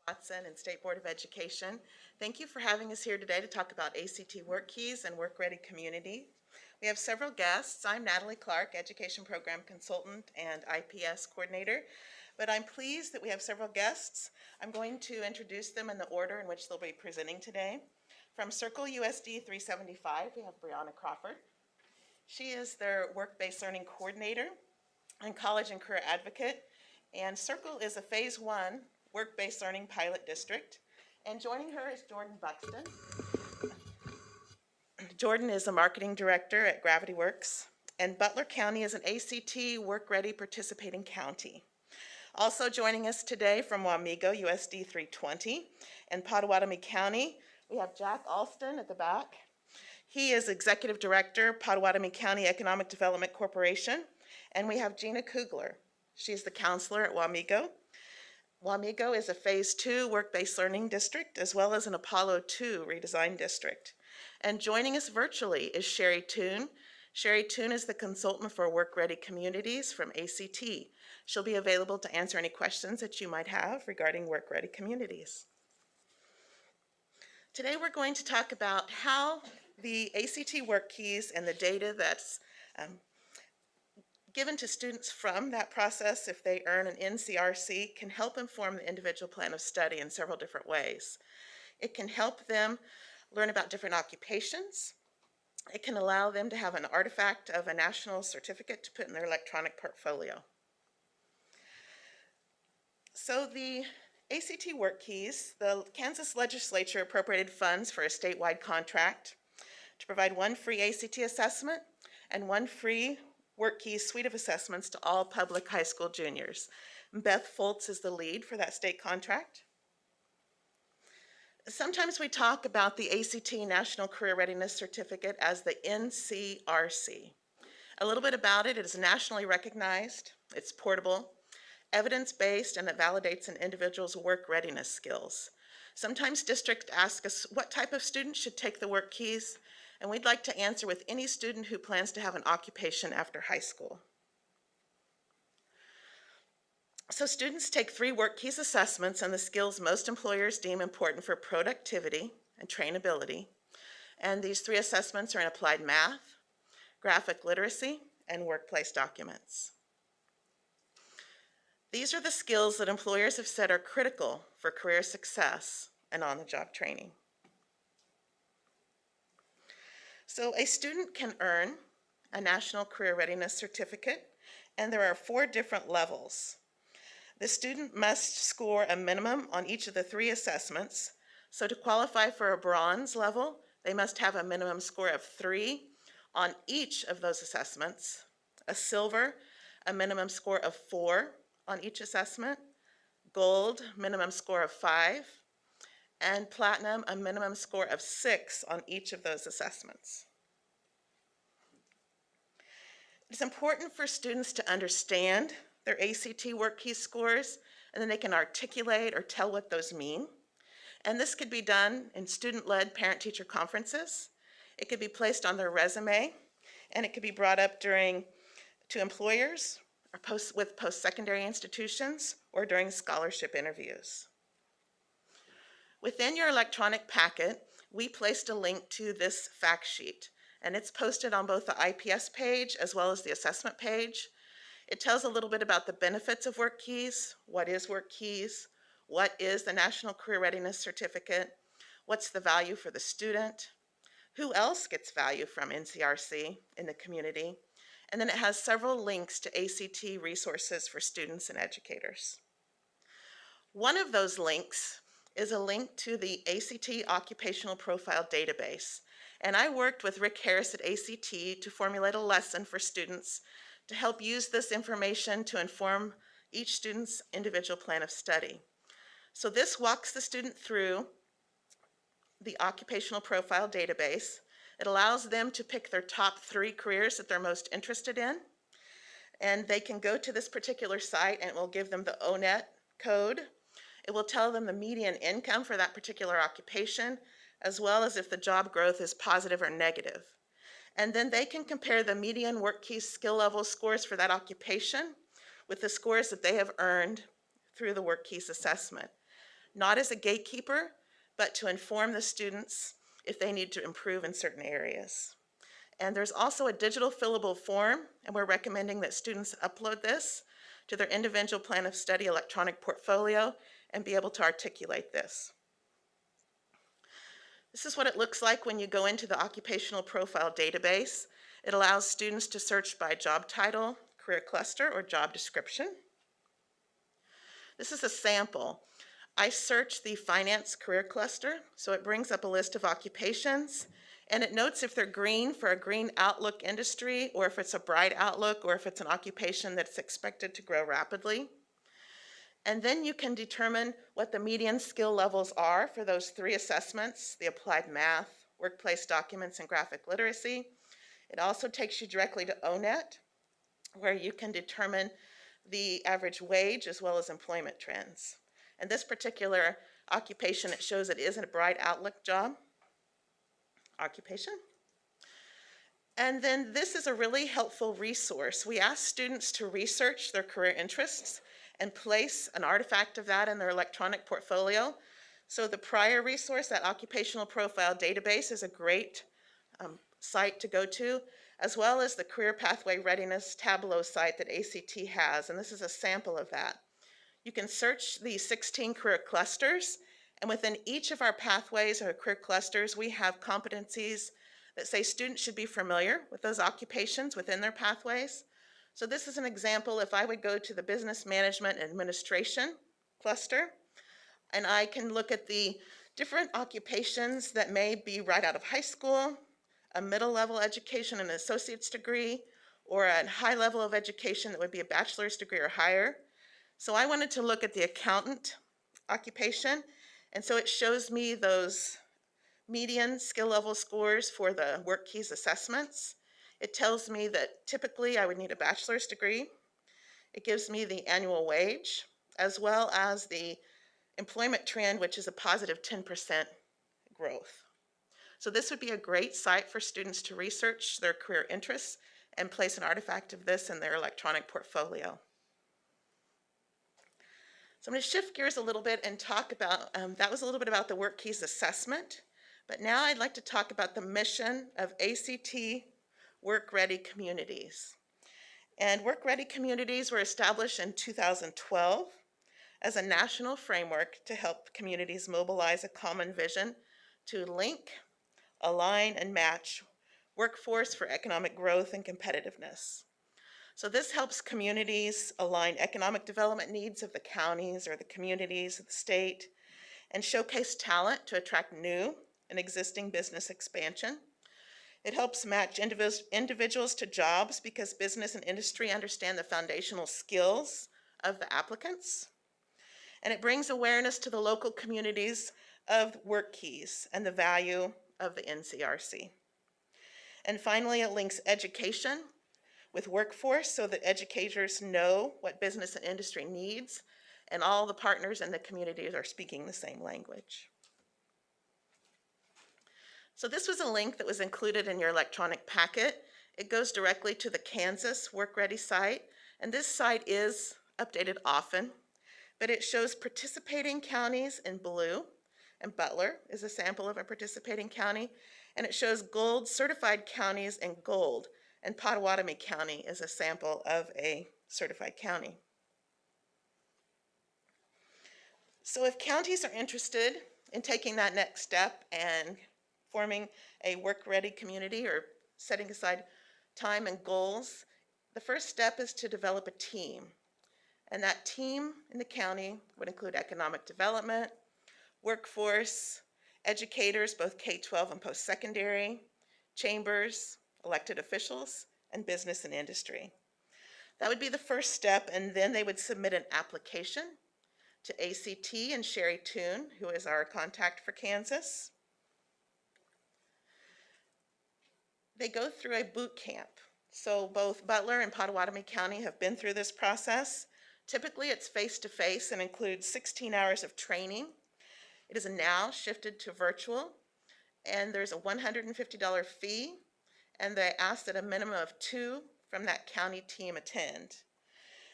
Watson and State Board of Education. Thank you for having us here today to talk about ACT WorkKeys and Work-Ready Community. We have several guests. I'm Natalie Clark, Education Program Consultant and IPS Coordinator, but I'm pleased that we have several guests. I'm going to introduce them in the order in which they'll be presenting today. From Circle USD 375, we have Breahna Crawford. She is their Work-Based Learning Coordinator and College and Career Advocate, and Circle is a Phase 1 Work-Based Learning Pilot District. And joining her is Jordan Buxton. Jordan is a Marketing Director at Gravity Works, and Butler County is an ACT Work-Ready Participating County. Also joining us today from Wamego USD 320 and Pottawatomie County, we have Jack Allston at the back. He is Executive Director, Pottawatomie County Economic Development Corporation, and we have Jina Kugler. She's the counselor at Wamego. Wamego is a Phase 2 Work-Based Learning District, as well as an Apollo 2 Redesign District. And joining us virtually is Cheri Tune. Cheri Tune is the consultant for Work-Ready Communities from ACT. She'll be available to answer any questions that you might have regarding Work-Ready Communities. Today we're going to talk about how the ACT WorkKeys and the data that's given to students from that process, if they earn an NCRC, can help inform the individual plan of study in several different ways. It can help them learn about different occupations. It can allow them to have an artifact of a national certificate to put in their electronic portfolio. So the ACT WorkKeys, the Kansas legislature appropriated funds for a statewide contract to provide one free ACT assessment and one free WorkKeys suite of assessments to all public high school juniors. Beth Foltz is the lead for that state contract. Sometimes we talk about the ACT National Career Readiness Certificate as the NCRC. A little bit about it: it is nationally recognized, it's portable, evidence-based, and it validates an individual's work readiness skills. Sometimes districts ask us what type of student should take the WorkKeys, and we'd like to answer with any student who plans to have an occupation after high school. So students take 3 WorkKeys assessments on the skills most employers deem important for productivity and trainability. And these 3 assessments are in applied math, graphic literacy, and workplace documents. These are the skills that employers have said are critical for career success and on-the-job training. So a student can earn a National Career Readiness Certificate, and there are 4 different levels. The student must score a minimum on each of the 3 assessments. So to qualify for a bronze level, they must have a minimum score of 3 on each of those assessments. A silver, a minimum score of 4 on each assessment. Gold, minimum score of 5. And platinum, a minimum score of 6 on each of those assessments. It's important for students to understand their ACT WorkKeys scores, and then they can articulate or tell what those mean. And this could be done in student-led parent-teacher conferences. It could be placed on their resume, and it could be brought up to employers or with post-secondary institutions or during scholarship interviews. Within your electronic packet, we placed a link to this fact sheet, and it's posted on both the IPS page as well as the assessment page. It tells a little bit about the benefits of WorkKeys, what is WorkKeys, what is the National Career Readiness Certificate, what's the value for the student, who else gets value from NCRC in the community, and then it has several links to ACT resources for students and educators. One of those links is a link to the ACT Occupational Profile Database. And I worked with Rick Harris at ACT to formulate a lesson for students to help use this information to inform each student's individual plan of study. So this walks the student through the Occupational Profile Database. It allows them to pick their top 3 careers that they're most interested in. And they can go to this particular site and it will give them the ONET code. It will tell them the median income for that particular occupation, as well as if the job growth is positive or negative. And then they can compare the median WorkKeys skill level scores for that occupation with the scores that they have earned through the WorkKeys assessment. not as a gatekeeper, but to inform the students if they need to improve in certain areas. And there's also a digital fillable form, and we're recommending that students upload this to their individual plan of study electronic portfolio and be able to articulate this. This is what it looks like when you go into the occupational profile database. It allows students to search by job title, career cluster, or job description. This is a sample. I search the finance career cluster, so it brings up a list of occupations, and it notes if they're green for a green outlook industry, or if it's a bright outlook, or if it's an occupation that's expected to grow rapidly. And then you can determine what the median skill levels are for those 3 assessments, the applied math, workplace documents, and graphic literacy. It also takes you directly to ONET, where you can determine the average wage as well as employment trends. And this particular occupation, it shows it is a bright outlook job occupation. And then this is a really helpful resource. We ask students to research their career interests and place an artifact of that in their electronic portfolio. So the prior resource, that occupational profile database, is a great site to go to, as well as the Career Pathway Readiness Tableau site that ACT has, and this is a sample of that. You can search the 16 career clusters, and within each of our pathways or career clusters, we have competencies that say students should be familiar with those occupations within their pathways. So this is an example. If I would go to the Business Management and Administration cluster, and I can look at the different occupations that may be right out of high school, a middle level education, an associate's degree, or a high level of education that would be a bachelor's degree or higher. So I wanted to look at the accountant occupation, and so it shows me those median skill level scores for the WorkKeys assessments. It tells me that typically I would need a bachelor's degree. It gives me the annual wage, as well as the employment trend, which is a positive 10% growth. So this would be a great site for students to research their career interests and place an artifact of this in their electronic portfolio. So I'm going to shift gears a little bit and talk about, that was a little bit about the WorkKeys assessment, but now I'd like to talk about the mission of ACT Work-Ready Communities. And Work-Ready Communities were established in 2012 as a national framework to help communities mobilize a common vision to link, align, and match workforce for economic growth and competitiveness. So this helps communities align economic development needs of the counties or the communities of the state and showcase talent to attract new and existing business expansion. It helps match individuals to jobs because business and industry understand the foundational skills of the applicants. And it brings awareness to the local communities of WorkKeys and the value of the NCRC. And finally, it links education with workforce so that educators know what business and industry needs, and all the partners in the communities are speaking the same language. So this was a link that was included in your electronic packet. It goes directly to the Kansas Work-Ready site, and this site is updated often, but it shows participating counties in blue, and Butler is a sample of a participating county, and it shows gold certified counties in gold, and Pottawatomie County is a sample of a certified county. So if counties are interested in taking that next step and forming a work-ready community or setting aside time and goals, the first step is to develop a team. And that team in the county would include economic development, workforce, educators, both K-12 and post-secondary, chambers, elected officials, and business and industry. That would be the first step, and then they would submit an application to ACT and Cheri Tune, who is our contact for Kansas. They go through a boot camp. So both Butler and Pottawatomie County have been through this process. Typically it's face-to-face and includes 16 hours of training. It is now shifted to virtual, and there's a $150 fee, and they ask that a minimum of 2 from that county team attend.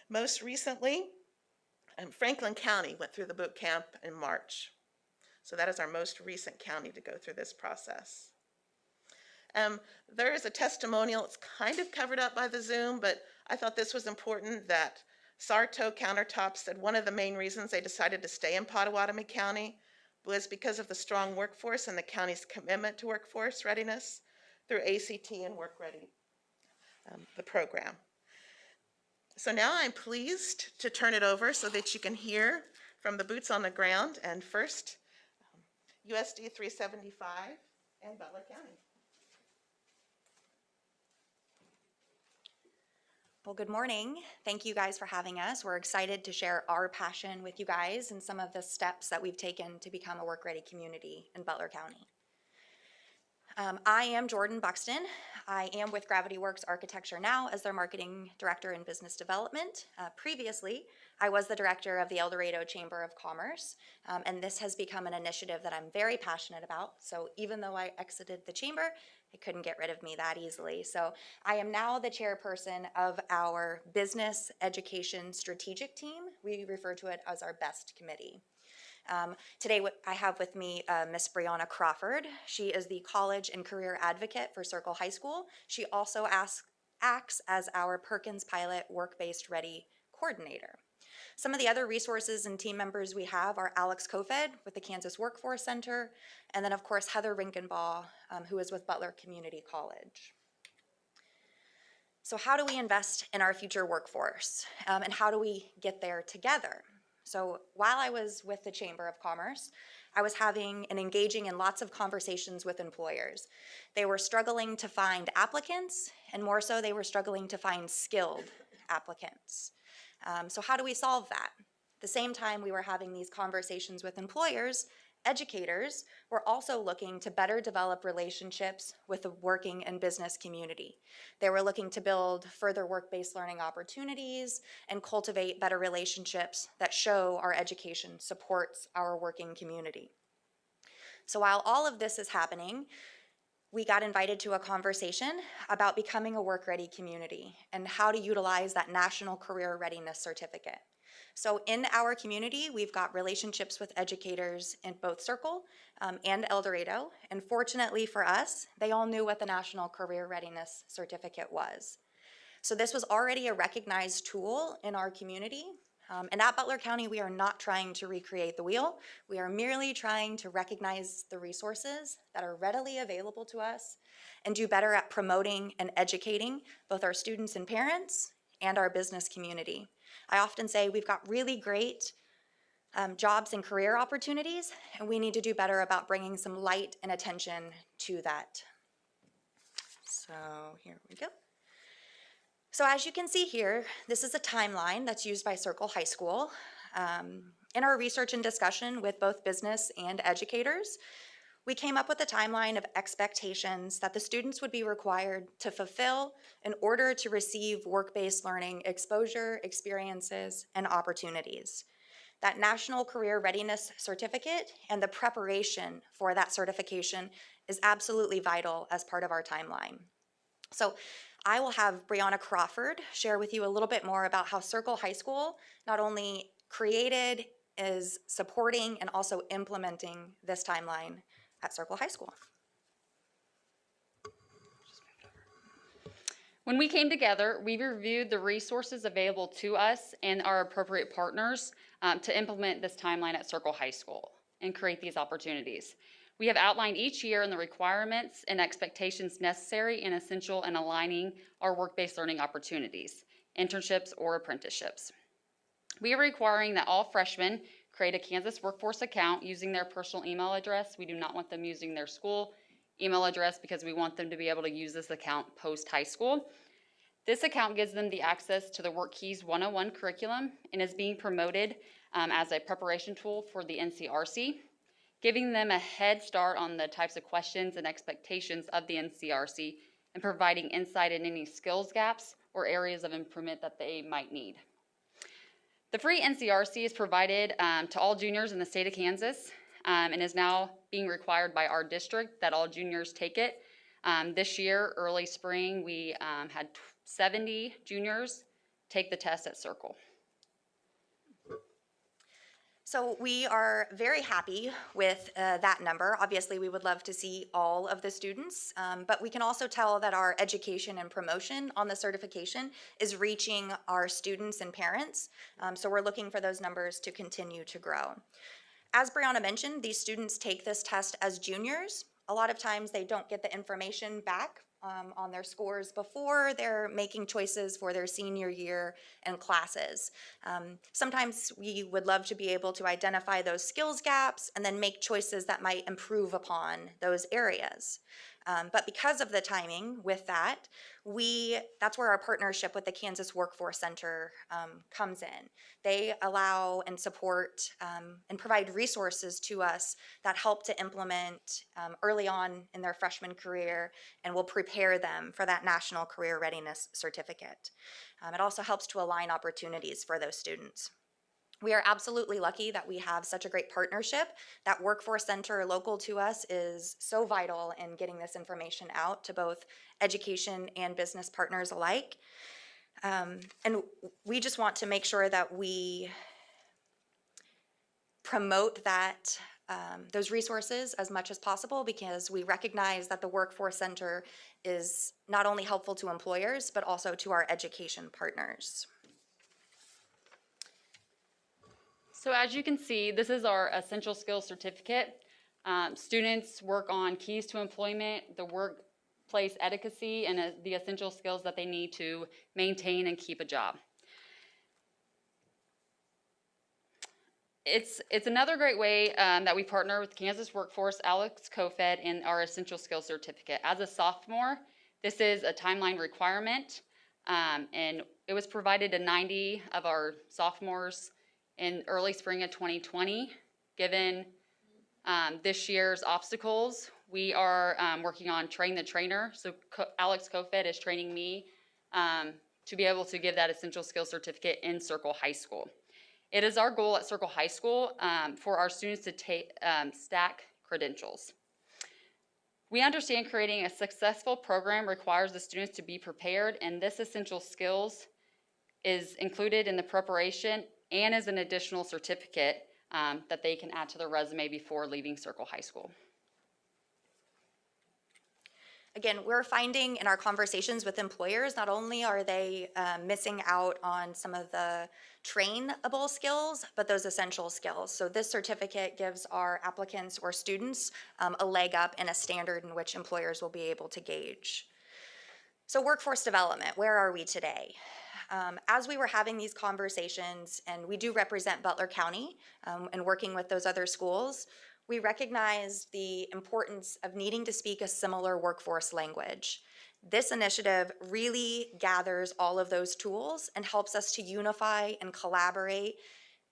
Most recently, Franklin County went through the boot camp in March. So that is our most recent county to go through this process. There is a testimonial. It's kind of covered up by the Zoom, but I thought this was important that Sarto Countertop said one of the main reasons they decided to stay in Pottawatomie County was because of the strong workforce and the county's commitment to workforce readiness through ACT and Work Ready, the program. So now I'm pleased to turn it over so that you can hear from the boots on the ground. And first, USD 375 and Butler County. Well, good morning. Thank you guys for having us. We're excited to share our passion with you guys and some of the steps that we've taken to become a work-ready community in Butler County. I am Jordan Buxton. I am with Gravity Works Architecture now as their Marketing Director in Business Development. Previously, I was the Director of the El Dorado Chamber of Commerce, and this has become an initiative that I'm very passionate about. So even though I exited the chamber, it couldn't get rid of me that easily. So I am now the chairperson of our Business Education Strategic Team. We refer to it as our BEST committee. Today I have with me Miss Breahna Crawford. She is the College and Career Advocate for Circle High School. She also acts as our Perkins Pilot Work-Based Ready Coordinator. Some of the other resources and team members we have are Alex Kofed with the Kansas Workforce Center, and then of course Heather Rinkenbaugh, who is with Butler Community College. So how do we invest in our future workforce, and how do we get there together? So while I was with the Chamber of Commerce, I was having and engaging in lots of conversations with employers. They were struggling to find applicants, and more so they were struggling to find skilled applicants. So how do we solve that? At the same time we were having these conversations with employers, educators were also looking to better develop relationships with the working and business community. They were looking to build further work-based learning opportunities and cultivate better relationships that show our education supports our working community. So while all of this is happening, we got invited to a conversation about becoming a work-ready community and how to utilize that National Career Readiness Certificate. So in our community, we've got relationships with educators in both Circle and El Dorado, and fortunately for us, they all knew what the National Career Readiness Certificate was. So this was already a recognized tool in our community, and at Butler County, we are not trying to recreate the wheel. We are merely trying to recognize the resources that are readily available to us and do better at promoting and educating both our students and parents and our business community. I often say we've got really great jobs and career opportunities, and we need to do better about bringing some light and attention to that. So here we go. So as you can see here, this is a timeline that's used by Circle High School. In our research and discussion with both business and educators, we came up with a timeline of expectations that the students would be required to fulfill in order to receive work-based learning exposure, experiences, and opportunities. That National Career Readiness Certificate and the preparation for that certification is absolutely vital as part of our timeline. So I will have Breahna Crawford share with you a little bit more about how Circle High School not only created, is supporting, and also implementing this timeline at Circle High School. When we came together, we reviewed the resources available to us and our appropriate partners to implement this timeline at Circle High School and create these opportunities. We have outlined each year in the requirements and expectations necessary and essential in aligning our work-based learning opportunities, internships or apprenticeships. We are requiring that all freshmen create a Kansas Workforce account using their personal email address. We do not want them using their school email address because we want them to be able to use this account post-high school. This account gives them the access to the WorkKeys 101 curriculum and is being promoted as a preparation tool for the NCRC, giving them a head start on the types of questions and expectations of the NCRC and providing insight in any skills gaps or areas of improvement that they might need. The free NCRC is provided to all juniors in the state of Kansas and is now being required by our district that all juniors take it. This year, early spring, we had 70 juniors take the test at Circle. So we are very happy with that number. Obviously, we would love to see all of the students, but we can also tell that our education and promotion on the certification is reaching our students and parents. So we're looking for those numbers to continue to grow. As Breahna mentioned, these students take this test as juniors. A lot of times they don't get the information back on their scores before they're making choices for their senior year and classes. Sometimes we would love to be able to identify those skills gaps and then make choices that might improve upon those areas. But because of the timing with that, that's where our partnership with the Kansas Workforce Center comes in. They allow and support and provide resources to us that help to implement early on in their freshman career and will prepare them for that National Career Readiness Certificate. It also helps to align opportunities for those students. We are absolutely lucky that we have such a great partnership. That Workforce Center local to us is so vital in getting this information out to both education and business partners alike. And we just want to make sure that we promote that those resources as much as possible, because we recognize that the Workforce Center is not only helpful to employers, but also to our education partners. So as you can see, this is our Essential Skills Certificate. Students work on keys to employment, the workplace etiquette, and the essential skills that they need to maintain and keep a job. It's another great way that we partner with Kansas Workforce, Alex Kofed, in our Essential Skills Certificate. As a sophomore, this is a timeline requirement, and it was provided to 90 of our sophomores in early spring of 2020. Given this year's obstacles, we are working on Train the Trainer. So Alex Kofed is training me to be able to give that Essential Skills Certificate in Circle High School. It is our goal at Circle High School for our students to stack credentials. We understand creating a successful program requires the students to be prepared, and this essential skills is included in the preparation and as an additional certificate that they can add to their resume before leaving Circle High School. Again, we're finding in our conversations with employers, not only are they missing out on some of the trainable skills, but those essential skills. So this certificate gives our applicants or students a leg up in a standard in which employers will be able to gauge. So workforce development, where are we today? As we were having these conversations, and we do represent Butler County and working with those other schools, we recognize the importance of needing to speak a similar workforce language. This initiative really gathers all of those tools and helps us to unify and collaborate.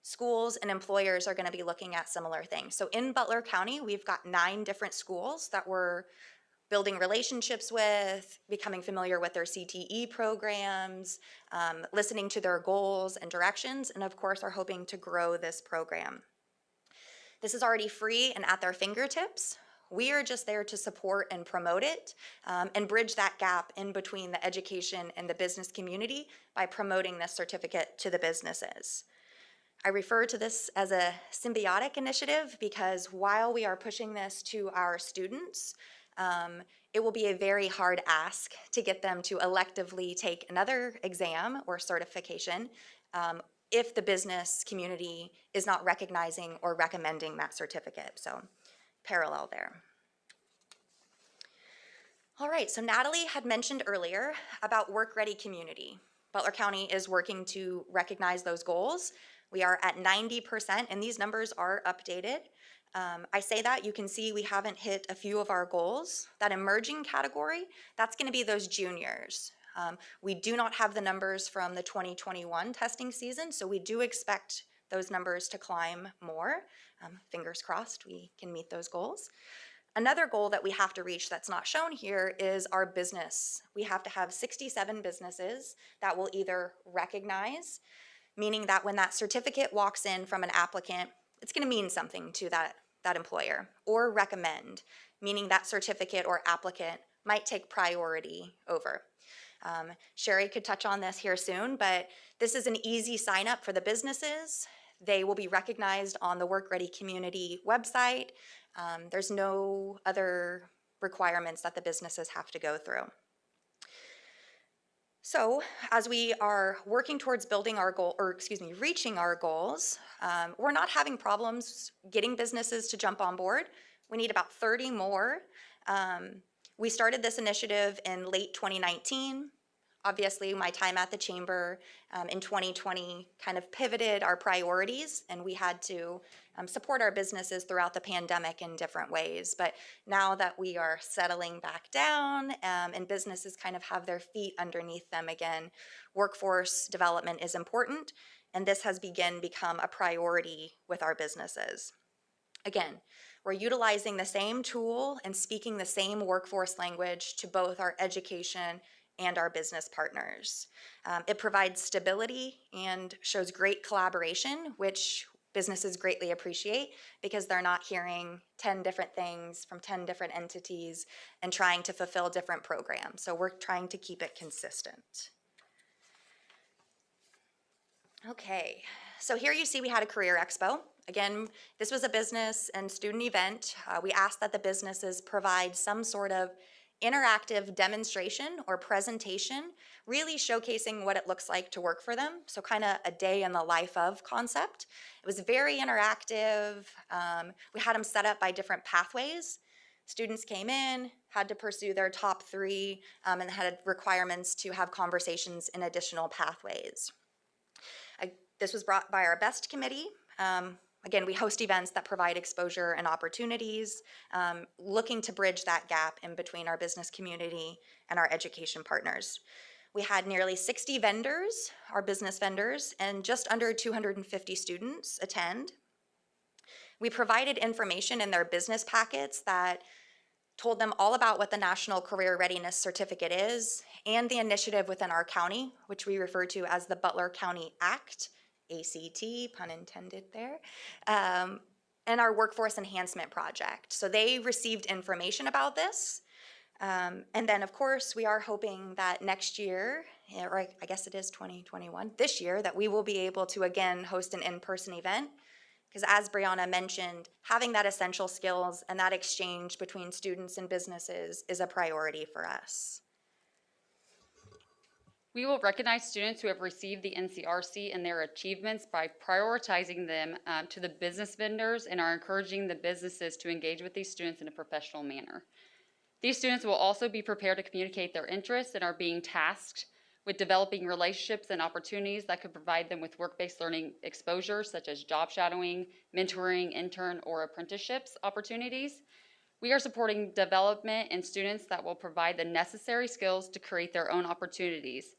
Schools and employers are going to be looking at similar things. So in Butler County, we've got 9 different schools that we're building relationships with, becoming familiar with their CTE programs, listening to their goals and directions, and of course are hoping to grow this program. This is already free and at their fingertips. We are just there to support and promote it and bridge that gap in between the education and the business community by promoting this certificate to the businesses. I refer to this as a symbiotic initiative because while we are pushing this to our students, it will be a very hard ask to get them to electively take another exam or certification if the business community is not recognizing or recommending that certificate. So parallel there. All right, so Natalie had mentioned earlier about work-ready community. Butler County is working to recognize those goals. We are at 90%, and these numbers are updated. I say that, you can see we haven't hit a few of our goals. That emerging category, that's going to be those juniors. We do not have the numbers from the 2021 testing season, so we do expect those numbers to climb more. Fingers crossed we can meet those goals. Another goal that we have to reach that's not shown here is our business. We have to have 67 businesses that will either recognize, meaning that when that certificate walks in from an applicant, it's going to mean something to that employer, or recommend, meaning that certificate or applicant might take priority over. Cheri could touch on this here soon, but this is an easy sign up for the businesses. They will be recognized on the Work Ready Community website. There's no other requirements that the businesses have to go through. So as we are working towards building our goal, or excuse me, reaching our goals, we're not having problems getting businesses to jump on board. We need about 30 more. We started this initiative in late 2019. Obviously, my time at the chamber in 2020 kind of pivoted our priorities, and we had to support our businesses throughout the pandemic in different ways. But now that we are settling back down and businesses kind of have their feet underneath them again, workforce development is important, and this has become a priority with our businesses. Again, we're utilizing the same tool and speaking the same workforce language to both our education and our business partners. It provides stability and shows great collaboration, which businesses greatly appreciate because they're not hearing 10 different things from 10 different entities and trying to fulfill different programs. So we're trying to keep it consistent. Okay, so here you see we had a career expo. Again, this was a business and student event. We asked that the businesses provide some sort of interactive demonstration or presentation, really showcasing what it looks like to work for them. So kind of a day in the life of concept. It was very interactive. We had them set up by different pathways. Students came in, had to pursue their top 3, and had requirements to have conversations in additional pathways. This was brought by our BEST committee. Again, we host events that provide exposure and opportunities, looking to bridge that gap in between our business community and our education partners. We had nearly 60 vendors, our business vendors, and just under 250 students attend. We provided information in their business packets that told them all about what the National Career Readiness Certificate is and the initiative within our county, which we refer to as the Butler County Act, ACT, pun intended there, and our Workforce Enhancement Project. So they received information about this. And then, of course, we are hoping that next year, or I guess it is 2021, this year, that we will be able to again host an in-person event. Because as Breahna mentioned, having that essential skills and that exchange between students and businesses is a priority for us. We will recognize students who have received the NCRC and their achievements by prioritizing them to the business vendors and are encouraging the businesses to engage with these students in a professional manner. These students will also be prepared to communicate their interests and are being tasked with developing relationships and opportunities that could provide them with work-based learning exposure, such as job shadowing, mentoring, intern, or apprenticeships opportunities. We are supporting development in students that will provide the necessary skills to create their own opportunities.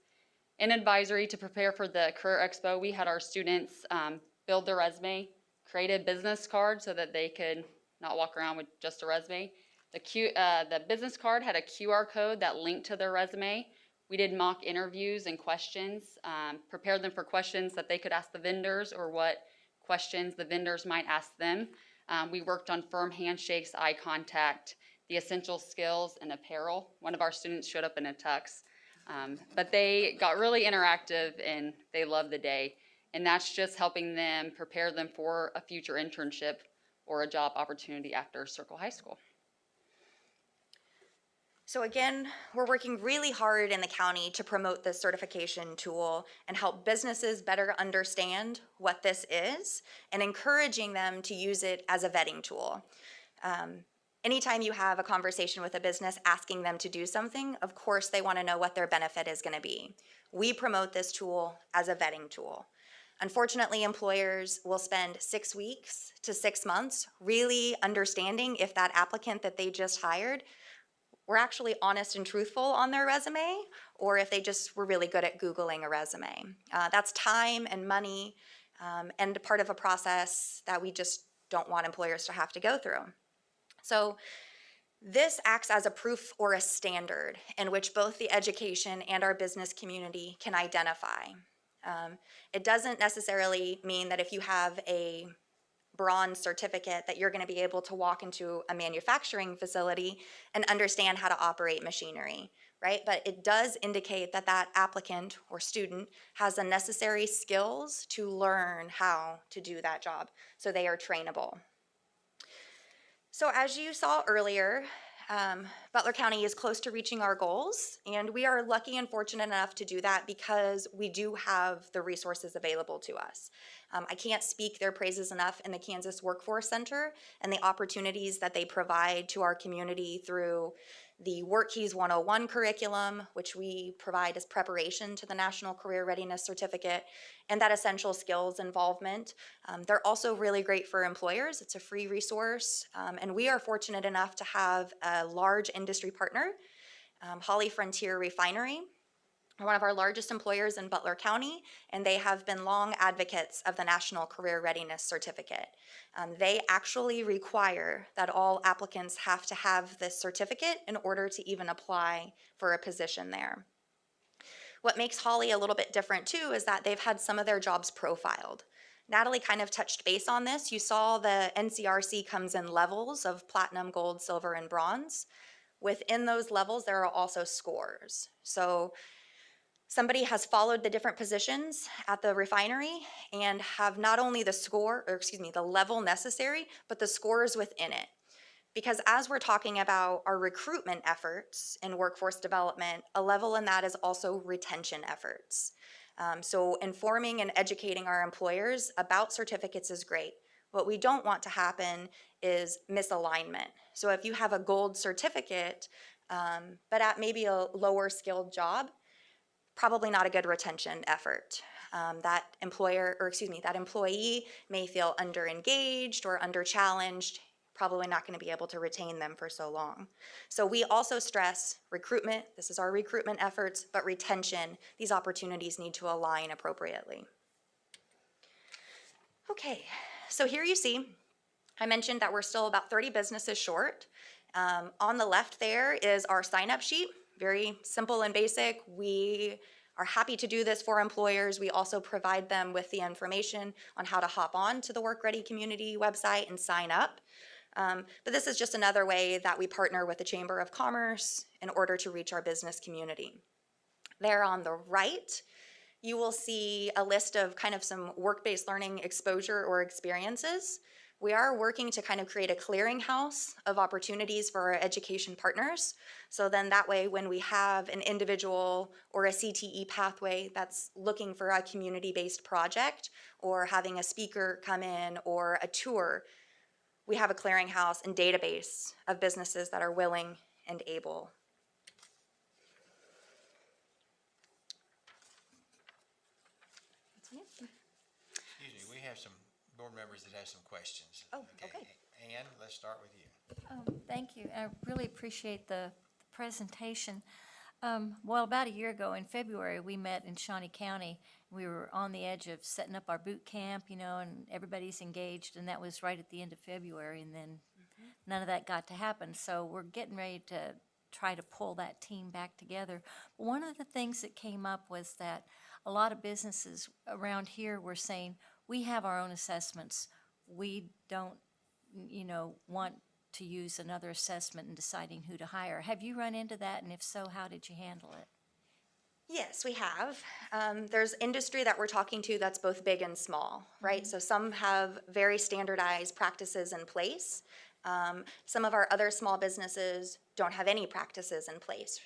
In advisory to prepare for the Career Expo, we had our students build their resume, create a business card so that they could not walk around with just a resume. The business card had a QR code that linked to their resume. We did mock interviews and questions, prepared them for questions that they could ask the vendors or what questions the vendors might ask them. We worked on firm handshakes, eye contact, the essential skills, and apparel. One of our students showed up in a tux. But they got really interactive and they loved the day. And that's just helping them prepare them for a future internship or a job opportunity after Circle High School. So again, we're working really hard in the county to promote this certification tool and help businesses better understand what this is and encouraging them to use it as a vetting tool. Anytime you have a conversation with a business asking them to do something, of course they want to know what their benefit is going to be. We promote this tool as a vetting tool. Unfortunately, employers will spend 6 weeks to 6 months really understanding if that applicant that they just hired were actually honest and truthful on their resume, or if they just were really good at Googling a resume. That's time and money, and part of a process that we just don't want employers to have to go through. So this acts as a proof or a standard in which both the education and our business community can identify. It doesn't necessarily mean that if you have a bronze certificate that you're going to be able to walk into a manufacturing facility and understand how to operate machinery. right? But it does indicate that that applicant or student has the necessary skills to learn how to do that job, so they are trainable. So as you saw earlier, Butler County is close to reaching our goals, and we are lucky and fortunate enough to do that because we do have the resources available to us. I can't speak their praises enough in the Kansas Workforce Center and the opportunities that they provide to our community through the WorkKeys 101 curriculum, which we provide as preparation to the National Career Readiness Certificate, and that essential skills involvement. They're also really great for employers. It's a free resource, and we are fortunate enough to have a large industry partner, Holly Frontier Refinery, one of our largest employers in Butler County, and they have been long advocates of the National Career Readiness Certificate. They actually require that all applicants have to have this certificate in order to even apply for a position there. What makes Holly a little bit different too is that they've had some of their jobs profiled. Natalie kind of touched base on this. You saw the NCRC comes in levels of platinum, gold, silver, and bronze. Within those levels, there are also scores. So somebody has followed the different positions at the refinery and have not only the level necessary, but the scores within it. Because as we're talking about our recruitment efforts in workforce development, a level in that is also retention efforts. So informing and educating our employers about certificates is great. What we don't want to happen is misalignment. So if you have a gold certificate, but at maybe a lower skilled job, probably not a good retention effort. That employee may feel under-engaged or under-challenged, probably not going to be able to retain them for so long. So we also stress recruitment, this is our recruitment efforts, but retention, these opportunities need to align appropriately. Okay, so here you see, I mentioned that we're still about 30 businesses short. On the left there is our sign-up sheet. Very simple and basic. We are happy to do this for employers. We also provide them with the information on how to hop on to the Work Ready community website and sign up. But this is just another way that we partner with the Chamber of Commerce in order to reach our business community. There on the right, you will see a list of kind of some work-based learning exposure or experiences. We are working to kind of create a clearinghouse of opportunities for our education partners. So then that way, when we have an individual or a CTE pathway that's looking for a community-based project or having a speaker come in or a tour, we have a clearinghouse and database of businesses that are willing and able. Excuse me, we have some board members that have some questions. Oh, okay. Ann, let's start with you. Thank you. I really appreciate the presentation. Well, about a year ago in February, we met in Shawnee County. We were on the edge of setting up our boot camp, you know, and everybody's engaged, and that was right at the end of February, and then none of that got to happen. So we're getting ready to try to pull that team back together. But one of the things that came up was that a lot of businesses around here were saying, we have our own assessments. We don't, you know, want to use another assessment in deciding who to hire. Have you run into that, and if so, how did you handle it? Yes, we have. There's industry that we're talking to that's both big and small, right? So some have very standardized practices in place. Some of our other small businesses don't have any practices in place.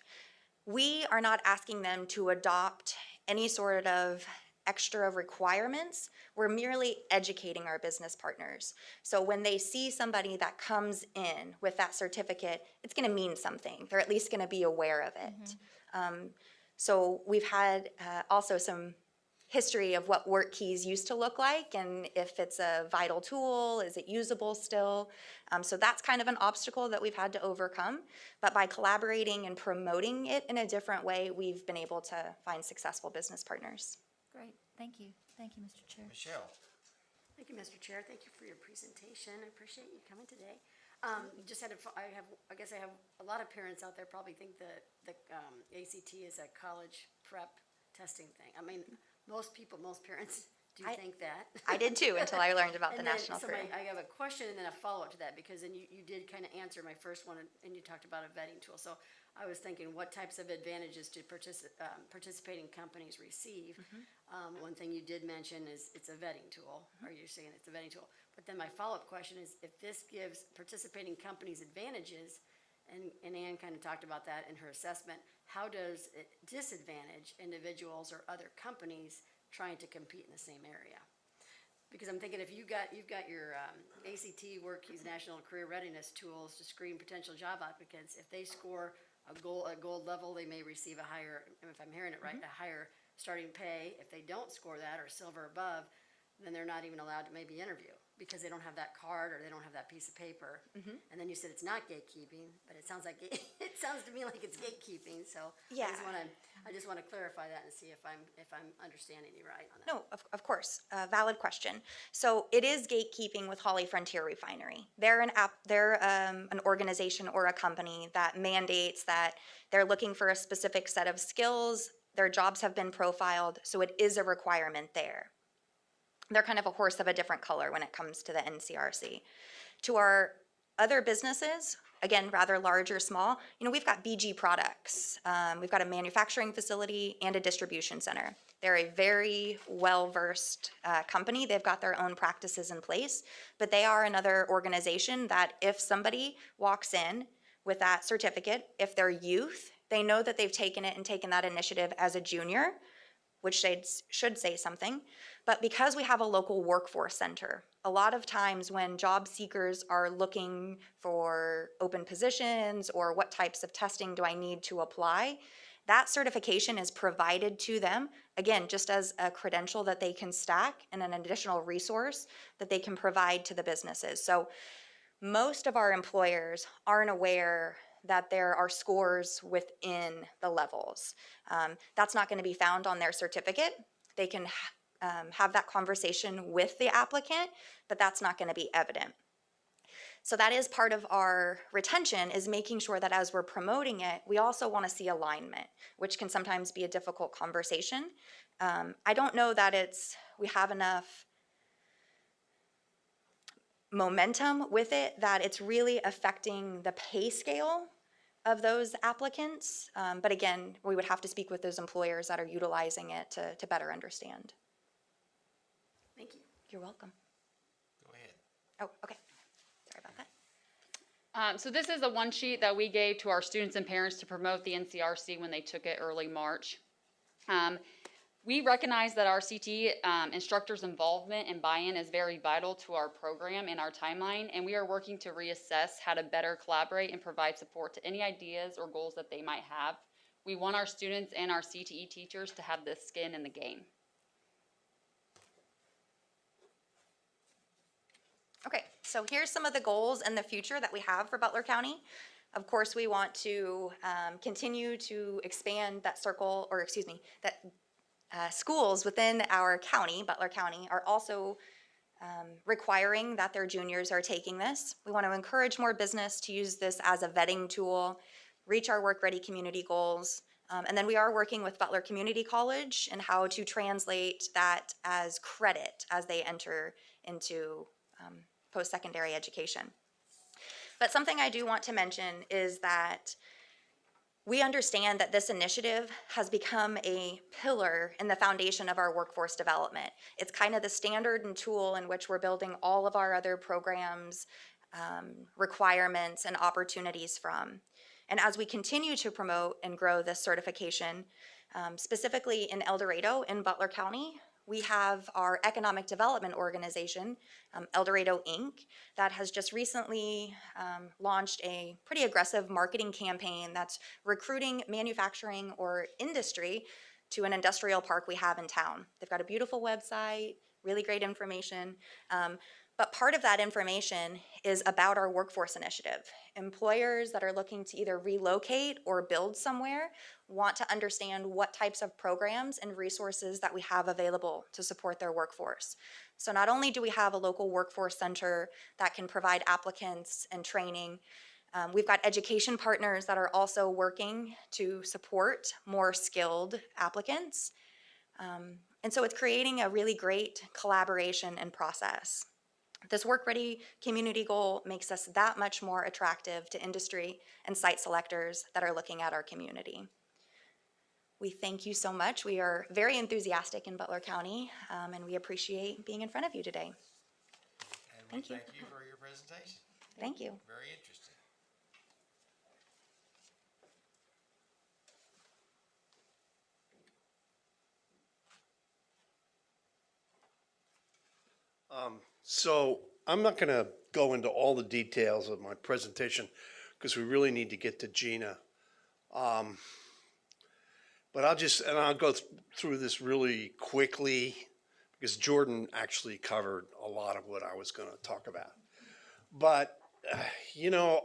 We are not asking them to adopt any sort of extra requirements. We're merely educating our business partners. So when they see somebody that comes in with that certificate, it's going to mean something. They're at least going to be aware of it. So we've had also some history of what WorkKeys used to look like, and if it's a vital tool, is it usable still? So that's kind of an obstacle that we've had to overcome. But by collaborating and promoting it in a different way, we've been able to find successful business partners. Great, thank you. Thank you, Mr. Chair. Michelle. Thank you, Mr. Chair. Thank you for your presentation. I appreciate you coming today. Just had I guess I have a lot of parents out there probably think that the ACT is a college prep testing thing. I mean, most parents Do you think that? I did too until I learned about the And then, National so Career. I have a question and then a follow-up to that, because then you did kind of answer my first one, and you talked about a vetting tool. So I was thinking, what types of advantages do participating companies receive? One thing you did mention is it's a vetting tool, or you're saying it's a vetting tool. But then my follow-up question is, if this gives participating companies advantages, and Ann kind of talked about that in her assessment, how does it disadvantage individuals or other companies trying to compete in the same area? Because I'm thinking, if you've got your ACT WorkKeys National Career Readiness tools to screen potential job applicants, if they score a gold level, they may receive a higher, if I'm hearing it right, a higher starting pay. If they don't score that or silver above, then they're not even allowed to maybe interview, because they don't have that card or they don't have that piece of paper. And then you said it's not gatekeeping, but it sounds like it sounds to me like it's gatekeeping. So Yeah. I just want to clarify that and see if I'm understanding you right on that. No, of course, valid question. So it is gatekeeping with Holly Frontier Refinery. They're an organization or a company that mandates that they're looking for a specific set of skills. Their jobs have been profiled, so it is a requirement there. They're kind of a horse of a different color when it comes to the NCRC. To our other businesses, again, rather large or small, we've got BG Products. We've got a manufacturing facility and a distribution center. They're a very well-versed company. They've got their own practices in place, but they are another organization that if somebody walks in with that certificate, if they're youth, they know that they've taken it and taken that initiative as a junior, which should say something. But because we have a local workforce center, a lot of times when job seekers are looking for open positions or what types of testing do I need to apply, that certification is provided to them, again, just as a credential that they can stack and an additional resource that they can provide to the businesses. So most of our employers aren't aware that there are scores within the levels. That's not going to be found on their certificate. They can have that conversation with the applicant, but that's not going to be evident. So that is part of our retention, is making sure that as we're promoting it, we also want to see alignment, which can sometimes be a difficult conversation. I don't know that we have enough momentum with it that it's really affecting the pay scale of those applicants. But again, we would have to speak with those employers that are utilizing it to better understand. Thank you. You're welcome. Go ahead. Oh, okay. Sorry about that. So this is a one sheet that we gave to our students and parents to promote the NCRC when they took it early March. We recognize that our CTE instructors' involvement and buy-in is very vital to our program and our timeline, and we are working to reassess how to better collaborate and provide support to any ideas or goals that they might have. We want our students and our CTE teachers to have this skin in the game. Okay, so here's some of the goals in the future that we have for Butler County. Of course, we want to continue to expand that schools within our county, Butler County, are also requiring that their juniors are taking this. We want to encourage more business to use this as a vetting tool, reach our work-ready community goals, and then we are working with Butler Community College and how to translate that as credit as they enter into post-secondary education. But something I do want to mention is that we understand that this initiative has become a pillar in the foundation of our workforce development. It's kind of the standard and tool in which we're building all of our other programs, requirements, and opportunities from. And as we continue to promote and grow this certification, specifically in El Dorado in Butler County, we have our economic development organization, El Dorado Inc., that has just recently launched a pretty aggressive marketing campaign that's recruiting manufacturing or industry to an industrial park we have in town. They've got a beautiful website, really great information. But part of that information is about our workforce initiative. Employers that are looking to either relocate or build somewhere want to understand what types of programs and resources that we have available to support their workforce. So not only do we have a local workforce center that can provide applicants and training, we've got education partners that are also working to support more skilled applicants. And so it's creating a really great collaboration and process. This work-ready community goal makes us that much more attractive to industry and site selectors that are looking at our community. We thank you so much. We are very enthusiastic in Butler County, and we appreciate being in front of you today. And we Thank you. thank you for your presentation. Thank you. Very interesting. So I'm not going to go into all the details of my presentation because we really need to get to Jina. But I'll go through this really quickly because Jordan actually covered a lot of what I was going to talk about. But, you know,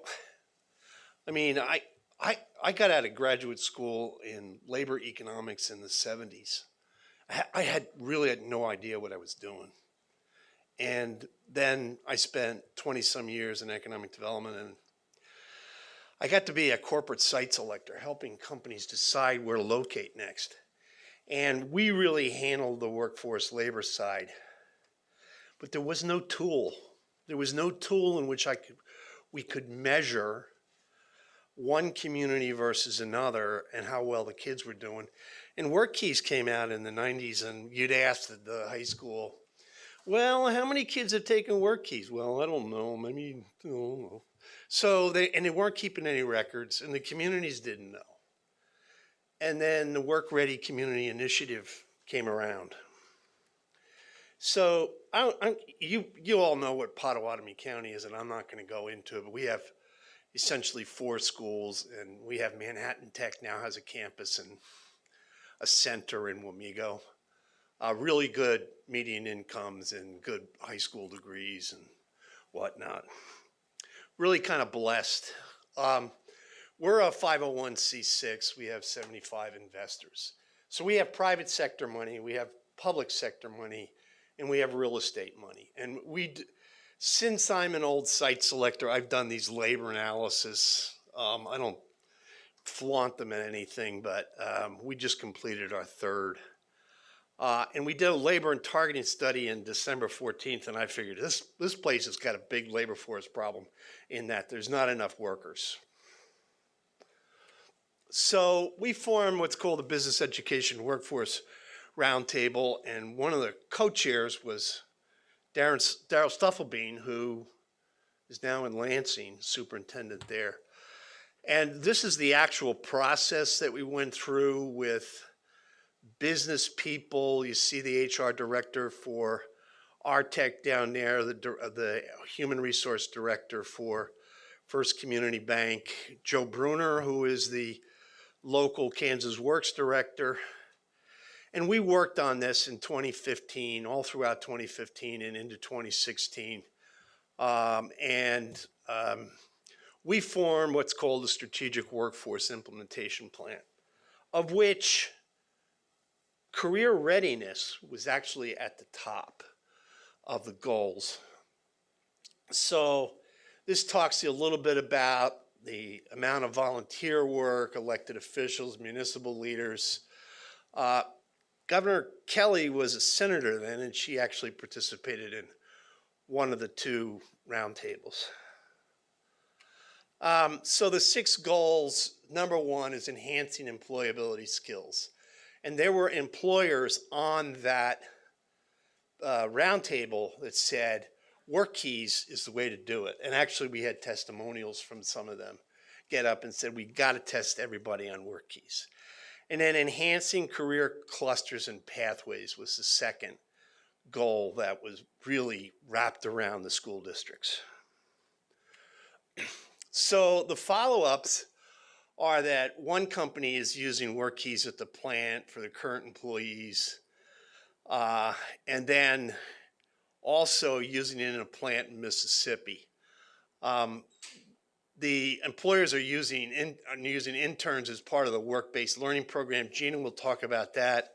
I mean, I got out of graduate school in labor economics in the 70s. I had no idea what I was doing. And then I spent 20 some years in economic development, and I got to be a corporate site selector, helping companies decide where to locate next. And we really handled the workforce labor side, but there was no tool. There was no tool in which we could measure one community versus another and how well the kids were doing. And WorkKeys came out in the 90s, and you'd ask the high school, well, how many kids have taken WorkKeys? Well, I don't know, maybe, I don't know. So they weren't keeping any records, and the communities didn't know. And then the Work Ready Community Initiative came around. So you all know what Pottawatomie County is, and I'm not going to go into it, but we have essentially 4 schools, and we have Manhattan Tech now has a campus and a center in Wamego. Really good median incomes and good high school degrees and whatnot. Really kind of blessed. We're a 501c6. We have 75 investors. So we have private sector money, we have public sector money, and we have real estate money. And since I'm an old site selector, I've done these labor analysis. I don't flaunt them at anything, but we just completed our 3rd. And we did a labor and targeting study in December 14th, and I figured this place has got a big labor force problem in that there's not enough workers. So we formed what's called the Business Education Workforce Roundtable, and one of the co-chairs was Daryl Stuffelbein, who is now in Lansing, superintendent there. And this is the actual process that we went through with business people. You see the HR director for RTech down there, the human resource director for First Community Bank, Joe Bruner, who is the local Kansas Works director. And we worked on this in 2015, all throughout 2015 and into 2016. We formed what's called the Strategic Workforce Implementation Plan, of which career readiness was actually at the top of the goals. So this talks to you a little bit about the amount of volunteer work, elected officials, municipal leaders. Governor Kelly was a senator then, and she actually participated in one of the 2 roundtables. So the 6 goals, number 1 is enhancing employability skills. And there were employers on that roundtable that said, WorkKeys is the way to do it. And actually we had testimonials from some of them get up and said, we got to test everybody on WorkKeys. And then enhancing career clusters and pathways was the 2nd goal that was really wrapped around the school districts. So the follow-ups are that one company is using WorkKeys at the plant for the current employees, and then also using it in a plant in Mississippi. The employers are using interns as part of the work-based learning program. Jina will talk about that.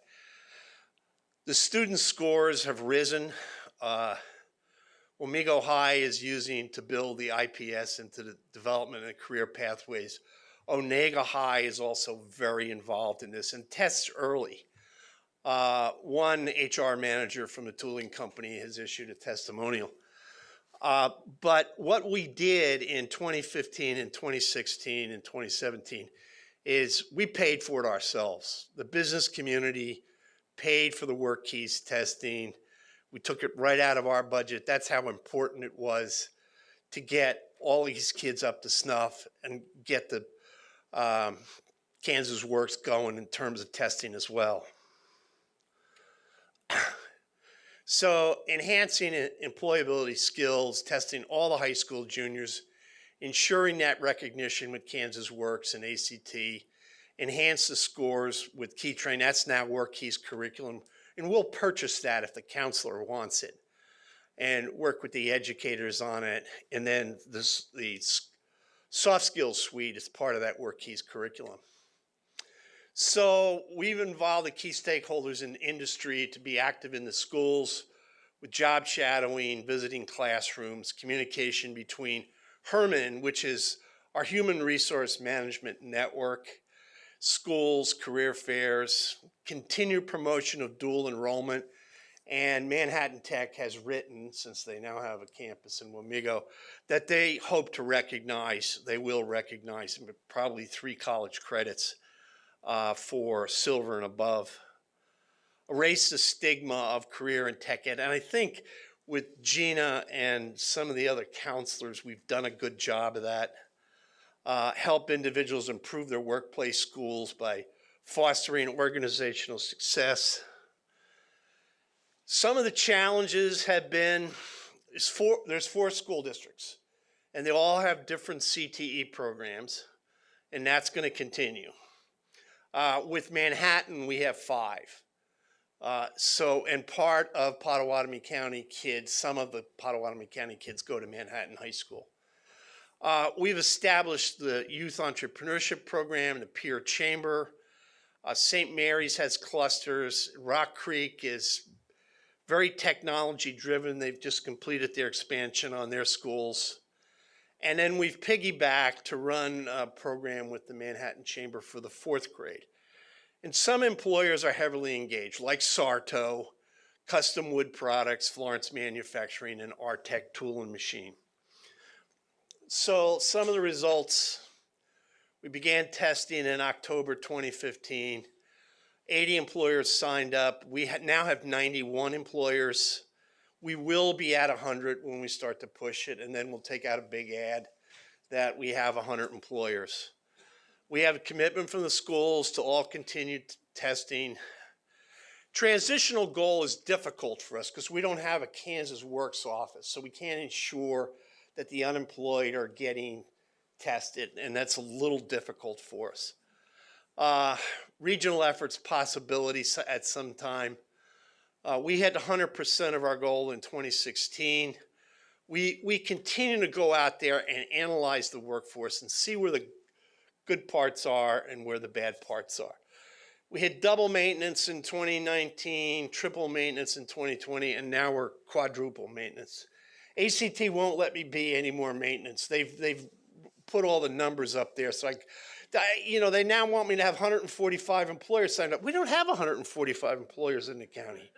The student scores have risen. Wamego High is using to build the IPS into the development and career pathways. Onega High is also very involved in this and tests early. One HR manager from a tooling company has issued a testimonial. But what we did in 2015 and 2016 and 2017 is we paid for it ourselves. The business community paid for the WorkKeys testing. We took it right out of our budget. That's how important it was to get all these kids up to snuff and get the Kansas Works going in terms of testing as well. So enhancing employability skills, testing all the high school juniors, ensuring that recognition with Kansas Works and ACT, enhance the scores with KeyTrain. That's now WorkKeys curriculum. And we'll purchase that if the counselor wants it and work with the educators on it. And then the soft skills suite is part of that WorkKeys curriculum. So we've involved the key stakeholders in the industry to be active in the schools with job shadowing, visiting classrooms, communication between Herman, which is our human resource management network, schools, career fairs, continued promotion of dual enrollment, and Manhattan Tech has written, since they now have a campus in Wamego, that they hope to recognize, they will recognize probably 3 college credits for silver and above. Erase the stigma of career and tech ed. And I think with Jina and some of the other counselors, we've done a good job of that. Help individuals improve their workplace schools by fostering organizational success. Some of the challenges have been, there's 4 school districts, and they all have different CTE programs, and that's going to continue. With Manhattan, we have 5. And part of Pottawatomie County kids, some of the Pottawatomie County kids go to Manhattan High School. We've established the Youth Entrepreneurship Program, the Peer Chamber. St. Mary's has clusters. Rock Creek is very technology driven. They've just completed their expansion on their schools. And then we've piggybacked to run a program with the Manhattan Chamber for the 4th grade. And some employers are heavily engaged, like Sarto, Custom Wood Products, Florence Manufacturing, and Artec Tool and Machine. So some of the results, we began testing in October 2015. 80 employers signed up. We now have 91 employers. We will be at 100 when we start to push it, and then we'll take out a big ad that we have 100 employers. We have a commitment from the schools to all continued testing. Transitional goal is difficult for us because we don't have a Kansas Works office, so we can't ensure that the unemployed are getting tested, and that's a little difficult for us. Regional efforts possibilities at some time. We had 100% of our goal in 2016. We continue to go out there and analyze the workforce and see where the good parts are and where the bad parts are. We had double maintenance in 2019, triple maintenance in 2020, and now we're quadruple maintenance. ACT won't let me be any more maintenance. They've put all the numbers up there, so they now want me to have 145 employers signed up. We don't have 145 employers in the county.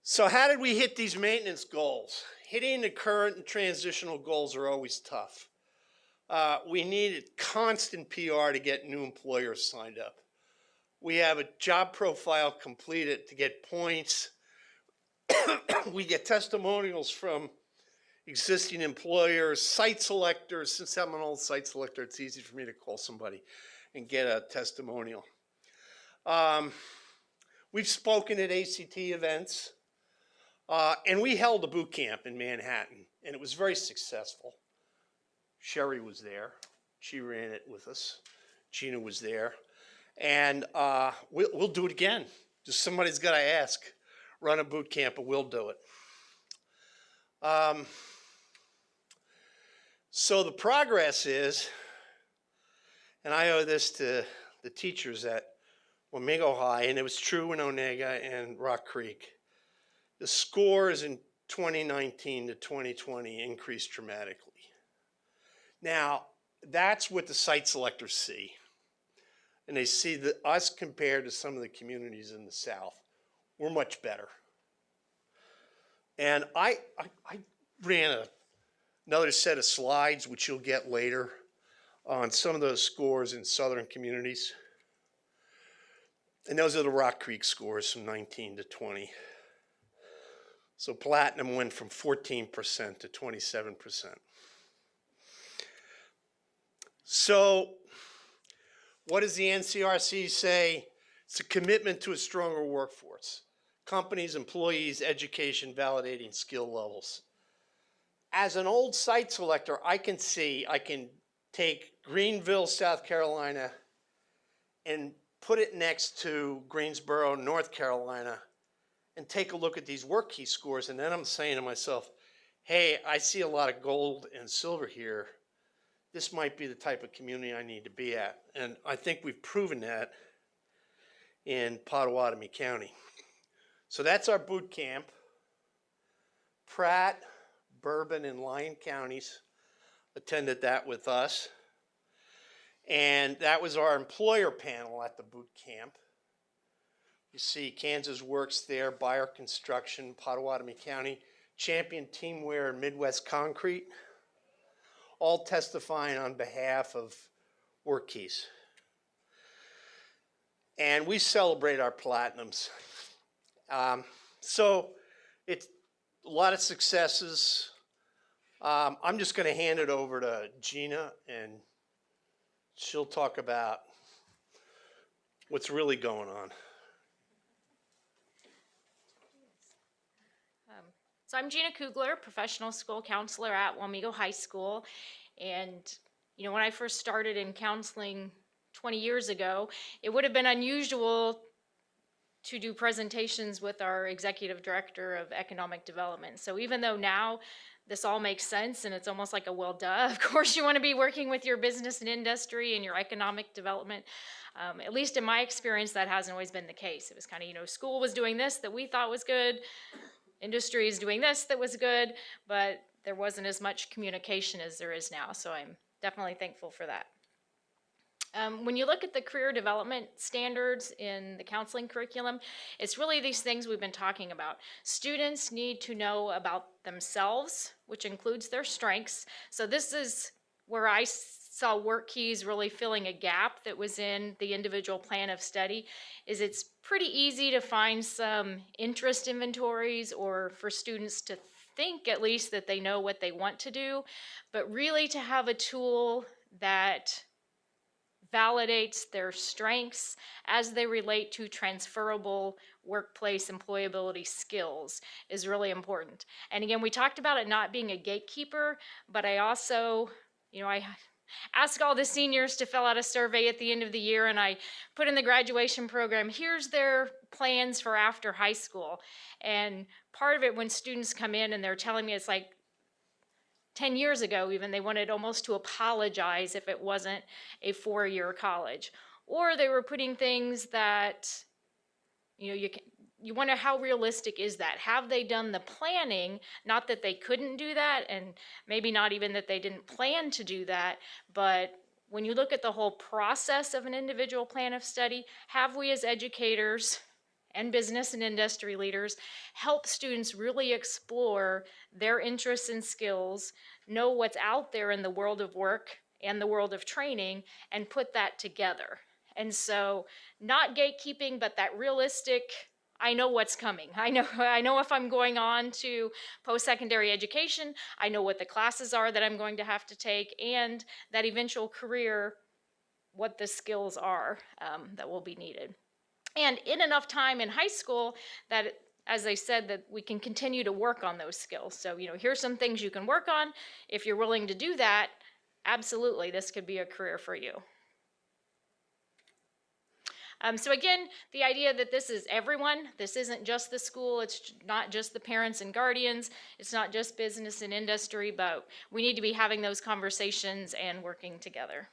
So how did we hit these maintenance goals? Hitting the current and transitional goals are always tough. We needed constant PR to get new employers signed up. We have a job profile completed to get points. We get testimonials from existing employers, site selectors. Since I'm an old site selector, it's easy for me to call somebody and get a testimonial. We've spoken at ACT events, and we held a boot camp in Manhattan, and it was very successful. Cheri was there. She ran it with us. Jina was there. And we'll do it again. Just somebody's got to ask. Run a boot camp, but we'll do it. So the progress is, and I owe this to the teachers at Wamego High, and it was true in Onega and Rock Creek. The scores in 2019 to 2020 increased dramatically. Now, that's what the site selectors see. and they see that us compared to some of the communities in the South, we're much better. And I ran another set of slides, which you'll get later, on some of those scores in southern communities. And those are the Rock Creek scores from 19 to 20. So platinum went from 14% to 27%. So what does the NCRC say? It's a commitment to a stronger workforce. Companies, employees, education, validating skill levels. As an old site selector, I can take Greenville, South Carolina, and put it next to Greensboro, North Carolina, and take a look at these WorkKeys scores, and then I'm saying to myself, hey, I see a lot of gold and silver here. This might be the type of community I need to be at. And I think we've proven that in Pottawatomie County. So that's our boot camp. Pratt, Bourbon, and Lyon counties attended that with us. And that was our employer panel at the boot camp. You see Kansas Works there, Buyer Construction, Pottawatomie County, Champion Teamwear, and Midwest Concrete, all testifying on behalf of WorkKeys. And we celebrate our platinums. So it's a lot of successes. I'm just going to hand it over to Jina, and she'll talk about what's really going on. So I'm Jina Kugler, professional school counselor at Wamego High School. And, you know, when I first started in counseling 20 years ago, it would have been unusual to do presentations with our executive director of economic development. So even though now this all makes sense and it's almost like a well duh, of course you want to be working with your business and industry and your economic development. At least in my experience, that hasn't always been the case. It was kind of, you know, school was doing this that we thought was good, industry is doing this that was good, but there wasn't as much communication as there is now. So I'm definitely thankful for that. When you look at the career development standards in the counseling curriculum, it's really these things we've been talking about. Students need to know about themselves, which includes their strengths. So this is where I saw WorkKeys really filling a gap that was in the individual plan of study. Is it's pretty easy to find some interest inventories, or for students to think at least that they know what they want to do, but really to have a tool that validates their strengths as they relate to transferable workplace employability skills is really important. And again, we talked about it not being a gatekeeper, but I also, you know, I ask all the seniors to fill out a survey at the end of the year, and I put in the graduation program, here's their plans for after high school. And part of it, when students come in and they're telling me, it's like 10 years ago even, they wanted almost to apologize if it wasn't a 4-year college. Or they were putting things that, you know, you wonder how realistic is that? Have they done the planning? Not that they couldn't do that, and maybe not even that they didn't plan to do that, but when you look at the whole process of an individual plan of study, have we as educators and business and industry leaders help students really explore their interests and skills, know what's out there in the world of work and the world of training, and put that together? And so not gatekeeping, but that realistic, I know what's coming. I know if I'm going on to post-secondary education, I know what the classes are that I'm going to have to take, and that eventual career, what the skills are that will be needed. And in enough time in high school that, as I said, that we can continue to work on those skills. So, you know, here's some things you can work on. If you're willing to do that, absolutely, this could be a career for you. So again, the idea that this is everyone, this isn't just the school, it's not just the parents and guardians, it's not just business and industry, but we need to be having those conversations and working together.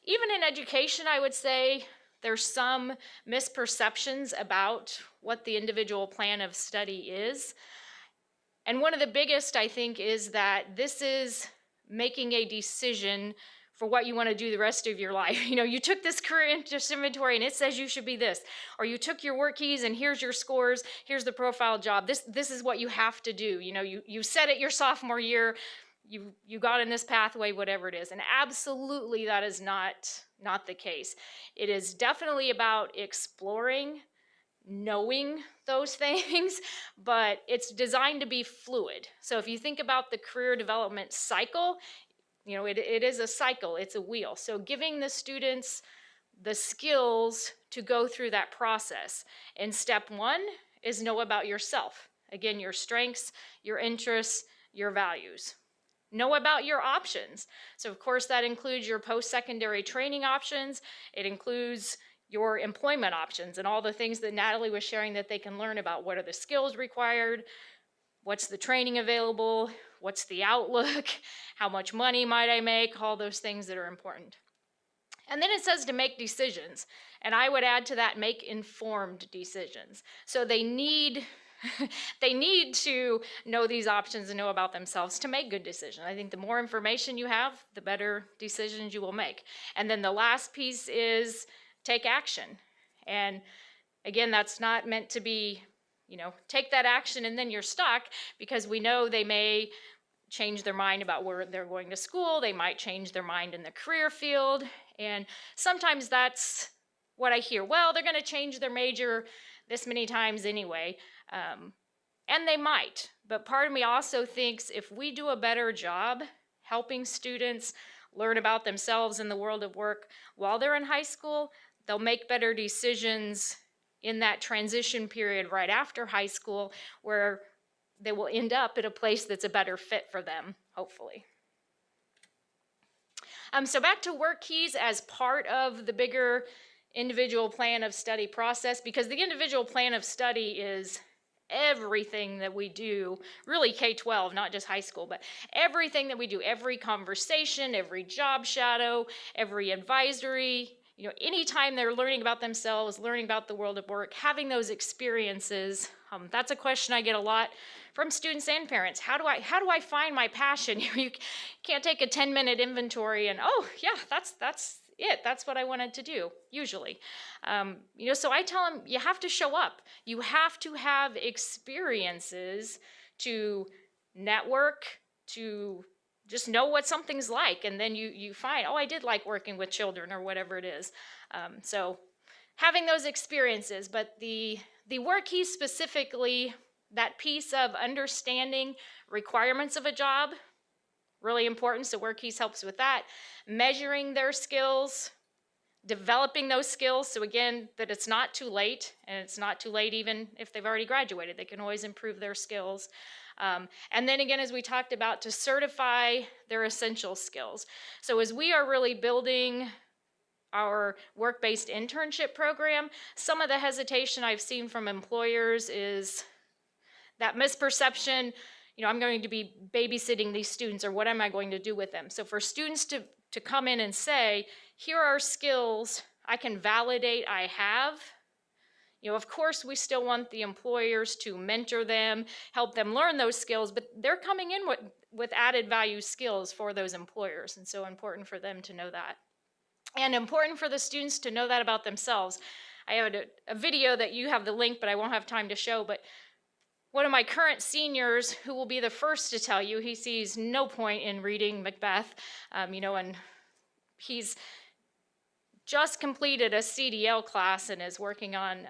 Even in education, I would say there's some misperceptions about what the individual plan of study is. And one of the biggest, I think, is that this is making a decision for what you want to do the rest of your life. You know, you took this career interest inventory and it says you should be this, or you took your WorkKeys and here's your scores, here's the profile job. This is what you have to do. You know, you said it your sophomore year, you got in this pathway, whatever it is. And absolutely that is not the case. It is definitely about exploring, knowing those things, but it's designed to be fluid. So if you think about the career development cycle, you know, it is a cycle, it's a wheel. So giving the students the skills to go through that process. And step one is know about yourself. Again, your strengths, your interests, your values. Know about your options. So of course that includes your post-secondary training options. It includes your employment options and all the things that Natalie was sharing that they can learn about. What are the skills required? What's the training available? What's the outlook? How much money might I make? All those things that are important. And then it says to make decisions. And I would add to that, make informed decisions. So they need to know these options and know about themselves to make good decisions. I think the more information you have, the better decisions you will make. And then the last piece is take action. And again, that's not meant to be, you know, take that action and then you're stuck, because we know they may change their mind about where they're going to school. They might change their mind in the career field. And sometimes that's what I hear. Well, they're going to change their major this many times anyway. And they might. But part of me also thinks if we do a better job helping students learn about themselves in the world of work while they're in high school, they'll make better decisions in that transition period right after high school, where they will end up at a place that's a better fit for them, hopefully. So back to WorkKeys as part of the bigger individual plan of study process, because the individual plan of study is everything that we do, really K-12, not just high school, but everything that we do, every conversation, every job shadow, every advisory, you know, anytime they're learning about themselves, learning about the world of work, having those experiences. That's a question I get a lot from students and parents. How do I find my passion? You can't take a 10-minute inventory and, oh yeah, that's it. That's what I wanted to do, usually. You know, so I tell them, you have to show up. You have to have experiences to network, to just know what something's like, and then you find, oh, I did like working with children or whatever it is. So having those experiences, but the WorkKeys specifically, that piece of understanding requirements of a job, really important, so WorkKeys helps with that. Measuring their skills, developing those skills, so again, that it's not too late, and it's not too late even if they've already graduated. They can always improve their skills. And then again, as we talked about, to certify their essential skills. So as we are really building our work-based internship program, some of the hesitation I've seen from employers is that misperception, you know, I'm going to be babysitting these students, or what am I going to do with them? So for students to come in and say, here are skills I can validate I have. You know, of course, we still want the employers to mentor them, help them learn those skills, but they're coming in with added value skills for those employers, and so important for them to know that. And important for the students to know that about themselves. I have a video that you have the link, but I won't have time to show, but one of my current seniors, who will be the first to tell you, he sees no point in reading Macbeth, you know, and he's just completed a CDL class and is working on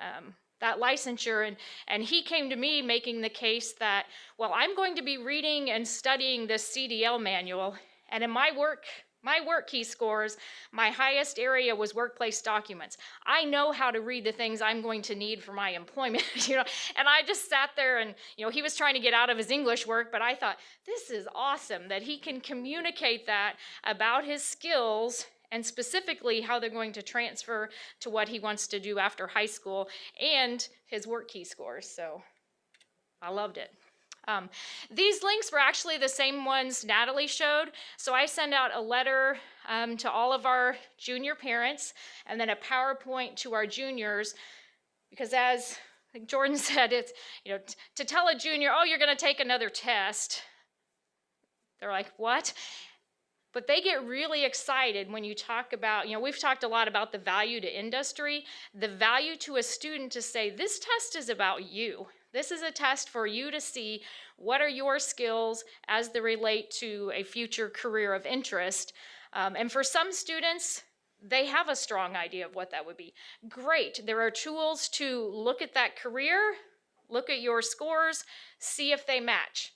that licensure, and he came to me making the case that, well, I'm going to be reading and studying this CDL manual, and in my WorkKey scores, my highest area was workplace documents. I know how to read the things I'm going to need for my employment, you know, and I just sat there and, you know, he was trying to get out of his English work, but I thought, this is awesome that he can communicate that about his skills and specifically how they're going to transfer to what he wants to do after high school and his WorkKey scores, so I loved it. These links were actually the same ones Natalie showed, so I send out a letter to all of our junior parents and then a PowerPoint to our juniors, because as like Jordan said, it's, you know, to tell a junior, oh, you're going to take another test, they're like, what? But they get really excited when you talk about, we've talked a lot about the value to industry, the value to a student to say, this test is about you. This is a test for you to see what are your skills as they relate to a future career of interest. And for some students, they have a strong idea of what that would be. Great, there are tools to look at that career, look at your scores, see if they match.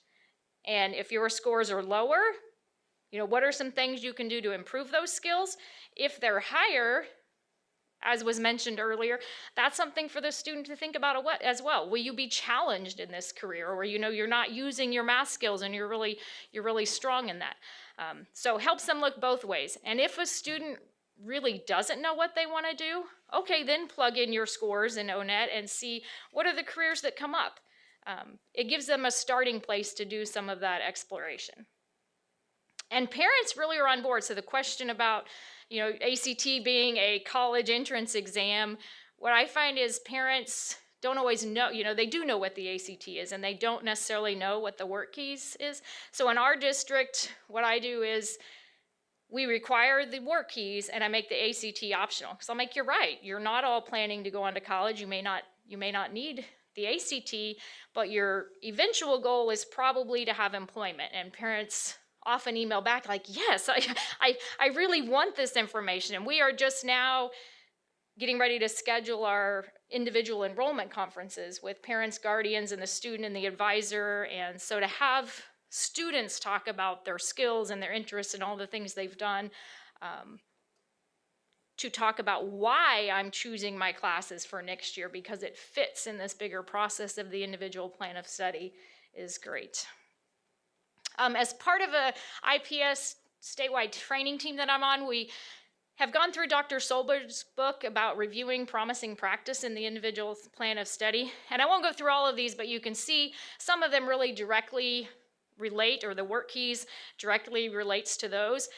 And if your scores are lower, what are some things you can do to improve those skills? If they're higher, as was mentioned earlier, that's something for the student to think about as well. Will you be challenged in this career, or you're not using your math skills and you're really strong in that? So helps them look both ways. And if a student really doesn't know what they want to do, okay, then plug in your scores in ONET and see what are the careers that come up. It gives them a starting place to do some of that exploration. And parents really are on board. So the question about, ACT being a college entrance exam, what I find is parents don't always know, they do know what the ACT is, and they don't necessarily know what the WorkKeys is. So in our district, what I do is we require the WorkKeys, and I make the ACT optional. So I'm like, you're right. You're not all planning to go on to college. You may not need the ACT, but your eventual goal is probably to have employment. And parents often email back like, yes, I really want this information. And we are just now getting ready to schedule our individual enrollment conferences with parents, guardians, and the student and the advisor. And so to have students talk about their skills and their interests and all the things they've done, to talk about why I'm choosing my classes for next year because it fits in this bigger process of the individual plan of study is great. As part of a IPS statewide training team that I'm on, we have gone through Dr. Solberg's book about reviewing promising practice in the individual plan of study. And I won't go through all of these, but you can see some of them really directly relate, or the WorkKeys directly relates to those.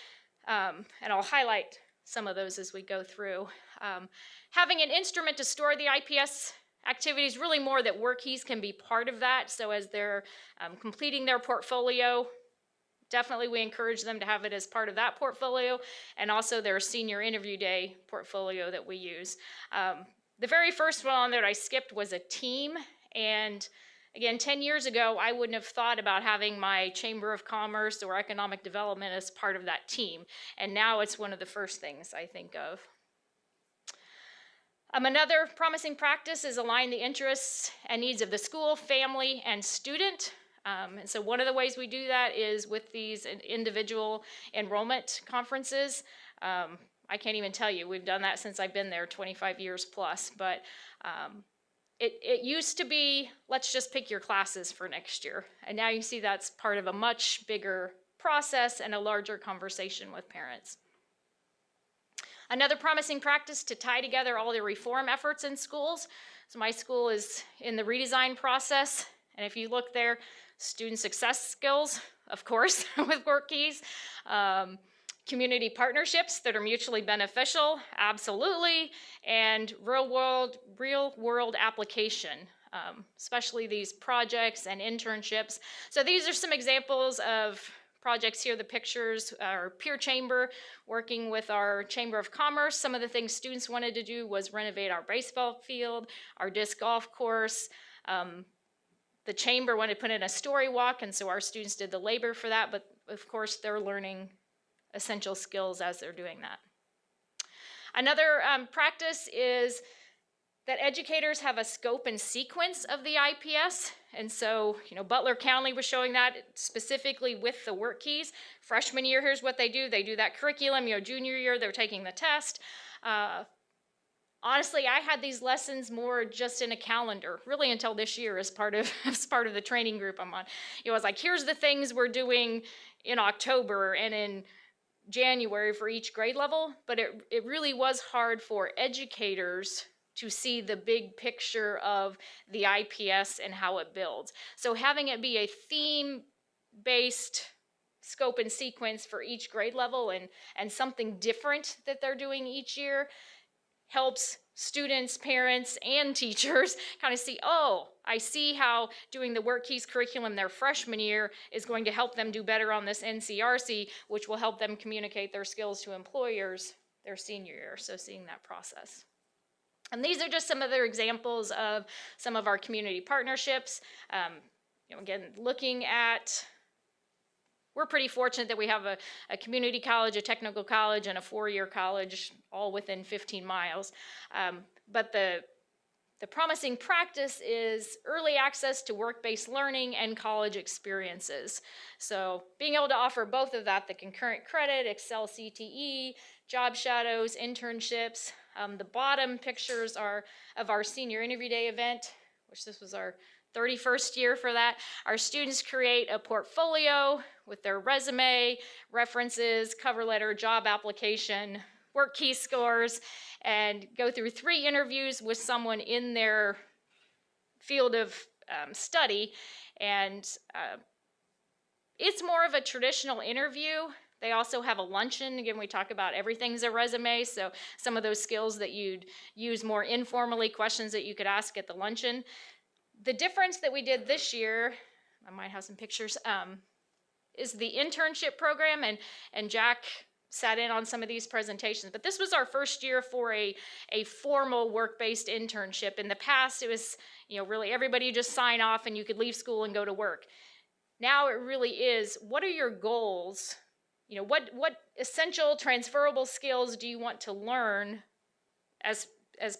And I'll highlight some of those as we go through. Having an instrument to store the IPS activities, really more that WorkKeys can be part of that. So as they're completing their portfolio, definitely we encourage them to have it as part of that portfolio, and also their senior interview day portfolio that we use. The very first one that I skipped was a team, and again, 10 years ago, I wouldn't have thought about having my Chamber of Commerce or Economic Development as part of that team, and now it's one of the first things I think of. Another promising practice is align the interests and needs of the school, family, and student. And so one of the ways we do that is with these individual enrollment conferences. I can't even tell you, we've done that since I've been there, 25 years plus, but it used to be, let's just pick your classes for next year. And now you see that's part of a much bigger process and a larger conversation with parents. Another promising practice to tie together all the reform efforts in schools. So my school is in the redesign process, and if you look there, student success skills, of course, with WorkKeys. Community partnerships that are mutually beneficial, absolutely, and real world application, especially these projects and internships. So these are some examples of projects here, the pictures, our peer chamber, working with our Chamber of Commerce. Some of the things students wanted to do was renovate our baseball field, our disc golf course. The chamber wanted to put in a story walk, and so our students did the labor for that, but of course they're learning essential skills as they're doing that. Another practice is that educators have a scope and sequence of the IPS. And so, Butler County was showing that specifically with the WorkKeys. Freshman year, here's what they do. They do that curriculum. Junior year, they're taking the test. Honestly, I had these lessons more just in a calendar, really until this year as part of the training group I'm on. It was like, here's the things we're doing in October and in January for each grade level, but it really was hard for educators to see the big picture of the IPS and how it builds. So having it be a theme-based scope and sequence for each grade level and something different that they're doing each year helps students, parents, and teachers kind of see, oh, I see how doing the WorkKeys curriculum their freshman year is going to help them do better on this NCRC, which will help them communicate their skills to employers their senior year. So seeing that process. And these are just some other examples of some of our community partnerships. Again, looking at, we're pretty fortunate that we have a community college, a technical college, and a 4-year college all within 15 miles. But the promising practice is early access to work-based learning and college experiences. So being able to offer both of that, the concurrent credit, Excel CTE, job shadows, internships. The bottom pictures are of our senior interview day event, which this was our 31st year for that. Our students create a portfolio with their resume, references, cover letter, job application, WorkKeys scores, and go through 3 interviews with someone in their field of study. And it's more of a traditional interview. They also have a luncheon. Again, we talk about everything's a resume, so some of those skills that you'd use more informally, questions that you could ask at the luncheon. The difference that we did this year, I might have some pictures, is the internship program, and Jack sat in on some of these presentations, but this was our first year for a formal work-based internship. In the past, it was, really everybody just sign off and you could leave school and go to work. Now it really is, what are your goals? What essential transferable skills do you want to learn as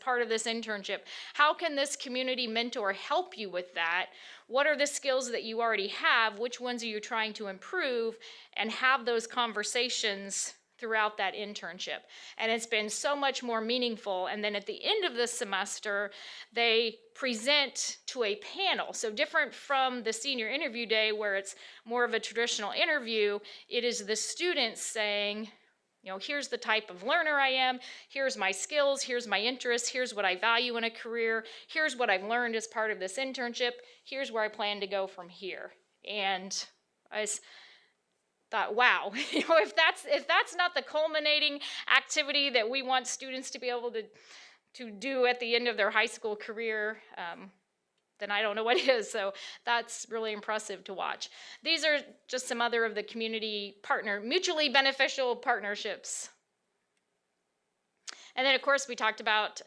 part of this internship? How can this community mentor help you with that? What are the skills that you already have? Which ones are you trying to improve? And have those conversations throughout that internship. And it's been so much more meaningful. And then at the end of the semester, they present to a panel. So different from the senior interview day where it's more of a traditional interview, it is the students saying, here's the type of learner I am, here's my skills, here's my interests, here's what I value in a career, here's what I've learned as part of this internship, here's where I plan to go from here. And I thought, wow, if that's not the culminating activity that we want students to be able to do at the end of their high school career, then I don't know what is. So that's really impressive to watch. These are just some other of the community mutually beneficial partnerships. And then of course we talked about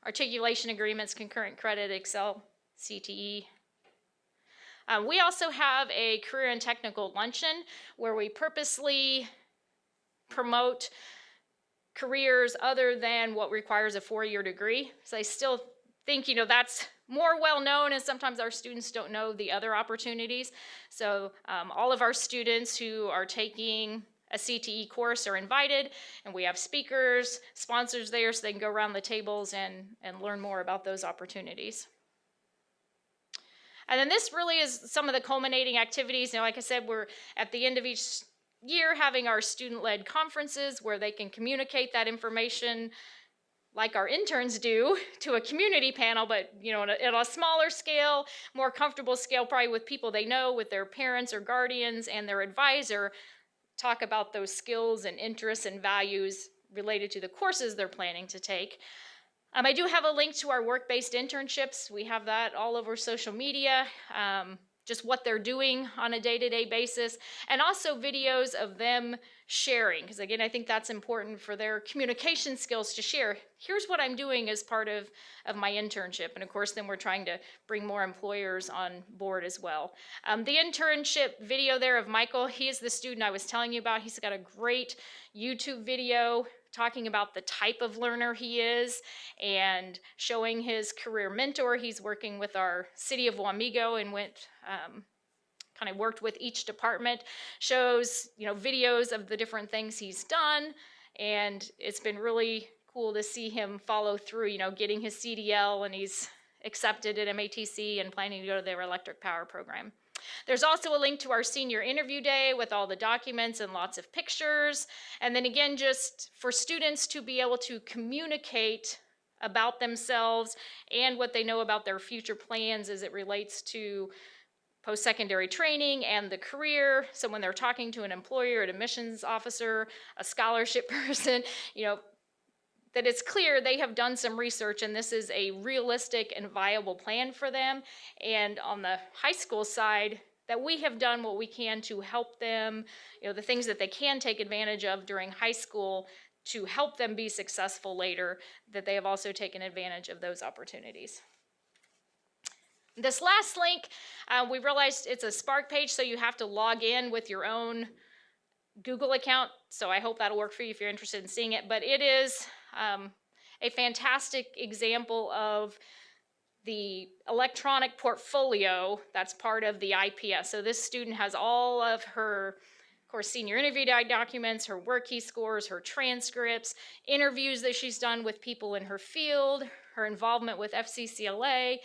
articulation agreements, concurrent credit, Excel, CTE. We also have a career and technical luncheon where we purposely promote careers other than what requires a 4-year degree. So I still think, that's more well known, and sometimes our students don't know the other opportunities. So all of our students who are taking a CTE course are invited, and we have speakers, sponsors there, so they can go around the tables and learn more about those opportunities. And then this really is some of the culminating activities. Like I said, we're at the end of each year having our student-led conferences where they can communicate that information like our interns do to a community panel, but at a smaller scale, more comfortable scale, probably with people they know, with their parents or guardians and their advisor, talk about those skills and interests and values related to the courses they're planning to take. I do have a link to our work-based internships. We have that all over social media, just what they're doing on a day-to-day basis, and also videos of them sharing, because again, I think that's important for their communication skills to share. Here's what I'm doing as part of my internship, and of course, then we're trying to bring more employers on board as well. The internship video there of Michael, he is the student I was telling you about. He's got a great YouTube video talking about the type of learner he is and showing his career mentor. He's working with our city of Wamego and kind of worked with each department, shows videos of the different things he's done, and it's been really cool to see him follow through, getting his CDL, and he's accepted at MATC and planning to go to their electric power program. There's also a link to our senior interview day with all the documents and lots of pictures. And then again, just for students to be able to communicate about themselves and what they know about their future plans as it relates to post-secondary training and the career. So when they're talking to an employer, an admissions officer, a scholarship person, that it's clear they have done some research and this is a realistic and viable plan for them. And on the high school side, that we have done what we can to help them, the things that they can take advantage of during high school to help them be successful later, that they have also taken advantage of those opportunities. This last link, we realized it's a Spark page, so you have to log in with your own Google account, so I hope that'll work for you if you're interested in seeing it. But it is a fantastic example of the electronic portfolio that's part of the IPS. So this student has all of her, of course, senior interview documents, her WorkKeys scores, her transcripts, interviews that she's done with people in her field, her involvement with FCCLA,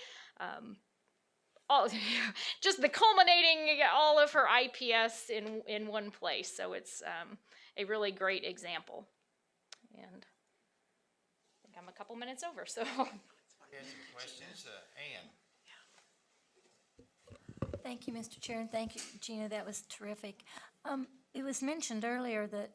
just the culminating all of her IPS in one place. So it's a really great example. And I think I'm a couple minutes over, so. We have some questions. Ann? Thank you, Mr. Chair, and thank you, Gina. That was terrific. It was mentioned earlier that,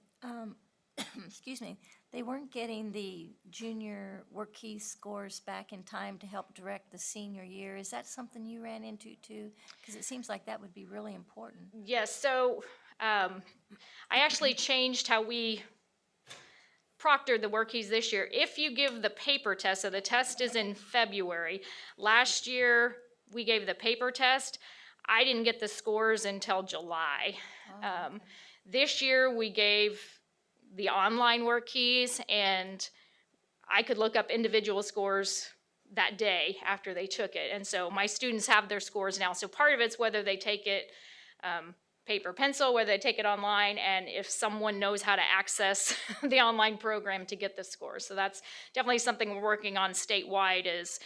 excuse me, they weren't getting the junior WorkKeys scores back in time to help direct the senior year. Is that something you ran into too? Because it seems like that would be really important. Yes, so I actually changed how we proctored the WorkKeys this year. If you give the paper test, so the test is in February. Last year, we gave the paper test. I didn't get the scores until July. This year, we gave the online WorkKeys, and I could look up individual scores that day after they took it. And so my students have their scores now. So part of it's whether they take it paper pencil, whether they take it online, and if someone knows how to access the online program to get the scores. So that's definitely something we're working on statewide, is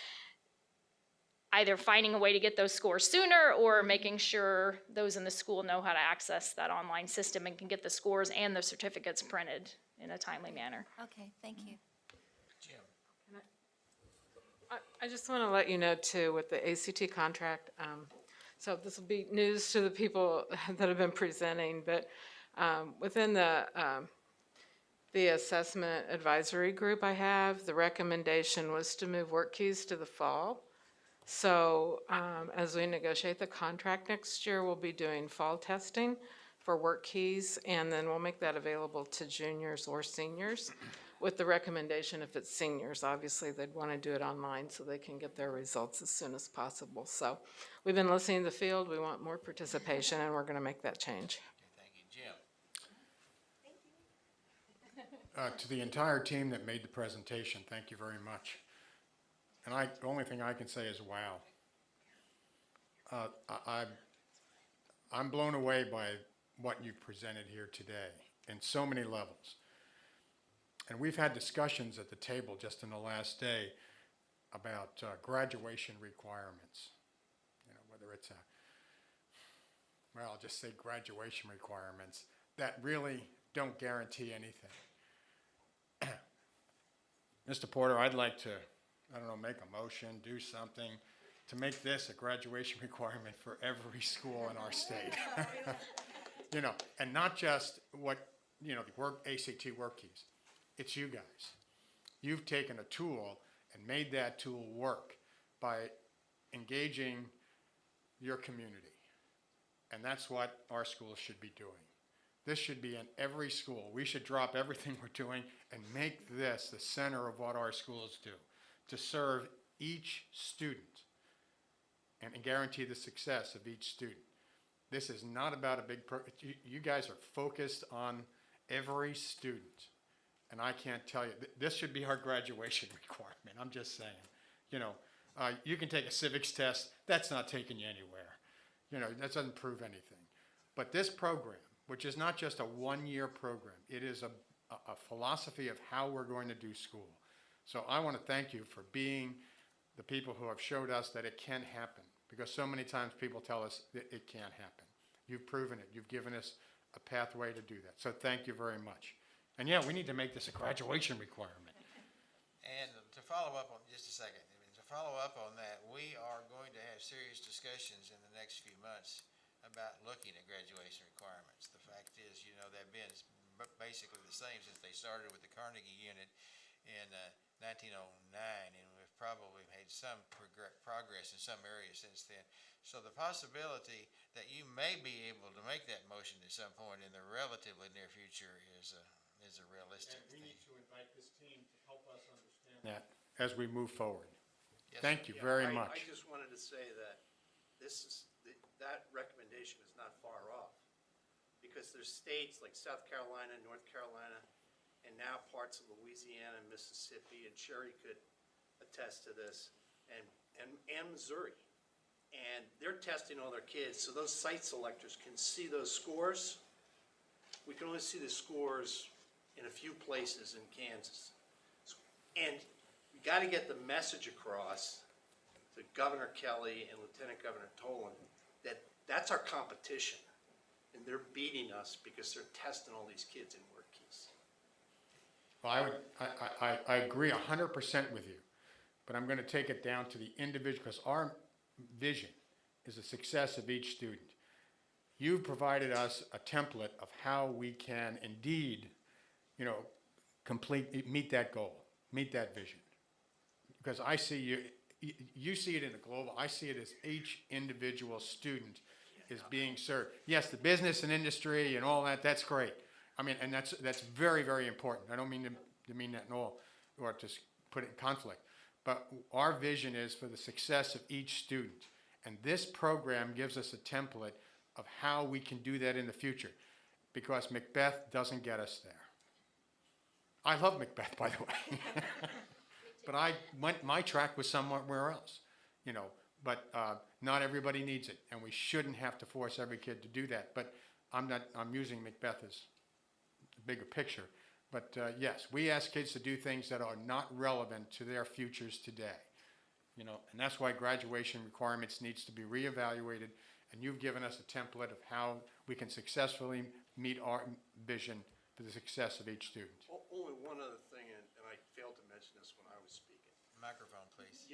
either finding a way to get those scores sooner or making sure those in the school know how to access that online system and can get the scores and the certificates printed in a timely manner. Okay, thank you. Jim? I just want to let you know too, with the ACT contract, so this will be news to the people that have been presenting, but within the assessment advisory group I have, the recommendation was to move WorkKeys to the fall. So as we negotiate the contract next year, we'll be doing fall testing for WorkKeys, and then we'll make that available to juniors or seniors, with the recommendation, if it's seniors, obviously they'd want to do it online so they can get their results as soon as possible. So we've been listening to the field. We want more participation, and we're going to make that change. Okay, thank you. Jim? To the entire team that made the presentation, thank you very much. And the only thing I can say is wow. I'm blown away by what you've presented here today in so many levels. And we've had discussions at the table just in the last day about graduation requirements. Whether it's I'll just say graduation requirements that really don't guarantee anything. Mr. Porter, I'd like to, make a motion, do something to make this a graduation requirement for every school in our state. And not just what, the ACT WorkKeys. It's you guys. You've taken a tool and made that tool work by engaging your community. And that's what our schools should be doing. This should be in every school. We should drop everything we're doing and make this the center of what our schools do, to serve each student and guarantee the success of each student. This is not about a big program. You guys are focused on every student. And I can't tell you, this should be our graduation requirement. I'm just saying. You can take a civics test. That's not taking you anywhere. That doesn't prove anything. But this program, which is not just a one-year program, it is a philosophy of how we're going to do school. So I want to thank you for being the people who have showed us that it can happen. Because so many times people tell us that it can't happen. You've proven it. You've given us a pathway to do that. So thank you very much. And yeah, we need to make this a graduation requirement. And to follow up on just a second, that, we are going to have serious discussions in the next few months about looking at graduation requirements. The fact is, they've been basically the same since they started with the Carnegie unit, in 1909, and we've probably made some progress in some areas since then. So the possibility that you may be able to make that motion at some point in the relatively near future is a realistic And we thing. need to invite this team to help us understand that as we move forward. Yes, Thank sir. you very I much. just wanted to say that that recommendation is not far off. Because there's states like South Carolina, North Carolina, and now parts of Louisiana and Mississippi, and Cheri could attest to this, and Missouri. And they're testing all their kids, so those site selectors can see those scores. We can only see the scores in a few places in Kansas. And we gotta get the message across to Governor Kelly and Lieutenant Governor Tolan that that's our competition. And they're beating us because they're testing all these kids in WorkKeys. Well, I agree 100% with you, but I'm going to take it down to the individual, because our vision is the success of each student. You've provided us a template of how we can indeed, meet that goal, meet that vision. Because I see you see it in a global, I see it as each individual student is being served. Yes, the business and industry and all that, that's great. I mean, and that's very, very important. I don't mean to mean that in all, or to put it in conflict. But our vision is for the success of each student. And this program gives us a template of how we can do that in the future. Because Macbeth doesn't get us there. I love Macbeth, by the way. But my track was somewhere else, but not everybody needs it, and we shouldn't have to force every kid to do that. But I'm using Macbeth as a bigger picture. But yes, we ask kids to do things that are not relevant to their futures today, and that's why graduation requirements needs to be reevaluated. And you've given us a template of how we can successfully meet our vision for the success of each student. Only one other thing, and I failed to mention this when I was speaking. Microphone, please.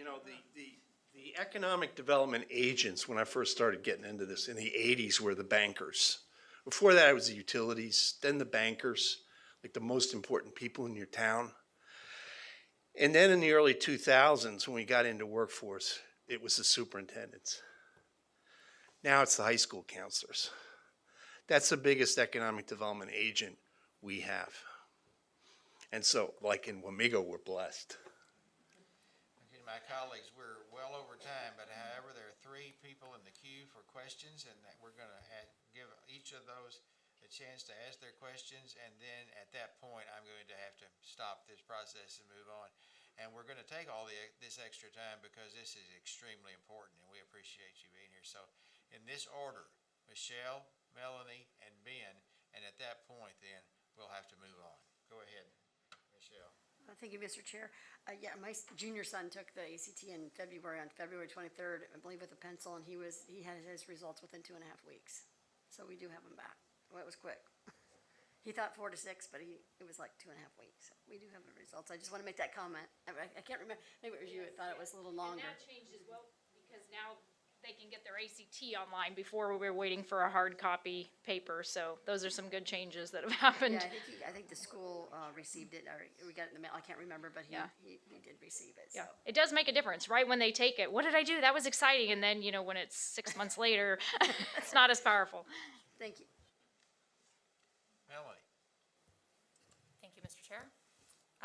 The economic development agents, when I first started getting into this in the 80s, were the bankers. Before that, it was the utilities, then the bankers, like the most important people in your town. And then in the early 2000s, when we got into workforce, it was the superintendents. Now it's the high school counselors. That's the biggest economic development agent we have. And so, like in Wamego, we're blessed. Okay, my colleagues, we're well over time, but however, there are 3 people in the queue for questions, and that we're going to give each of those a chance to ask their questions, and then at that point, I'm going to have to stop this process and move on. And we're going to take all this extra time because this is extremely important, and we appreciate you being here. So, in this order, Michelle, Melanie, and Ben, and at that point, then, we'll have to move on. Go ahead, Michelle. Thank you, Mr. Chair. Yeah, my junior son took the ACT in February, on February 23rd, I believe with a pencil, and he had his results within 2.5 weeks. So we do have him back. Well, it was quick. He thought 4 to 6, but it was like 2.5 weeks. So we do have the results. I just want to make that comment. I can't remember, maybe it was you that thought it was a little longer. And that changed as well, because now they can get their ACT online. Before, we were waiting for a hard copy paper, so those are some good changes that have happened. Yeah, I think the school received it, or we got it in the mail, I can't remember, but he did receive it, so. Yeah, it does make a difference, right, when they take it. What did I do? That was exciting, and then, when it's 6 months later, it's not as powerful. Thank you. Melanie. Thank you, Mr. Chair.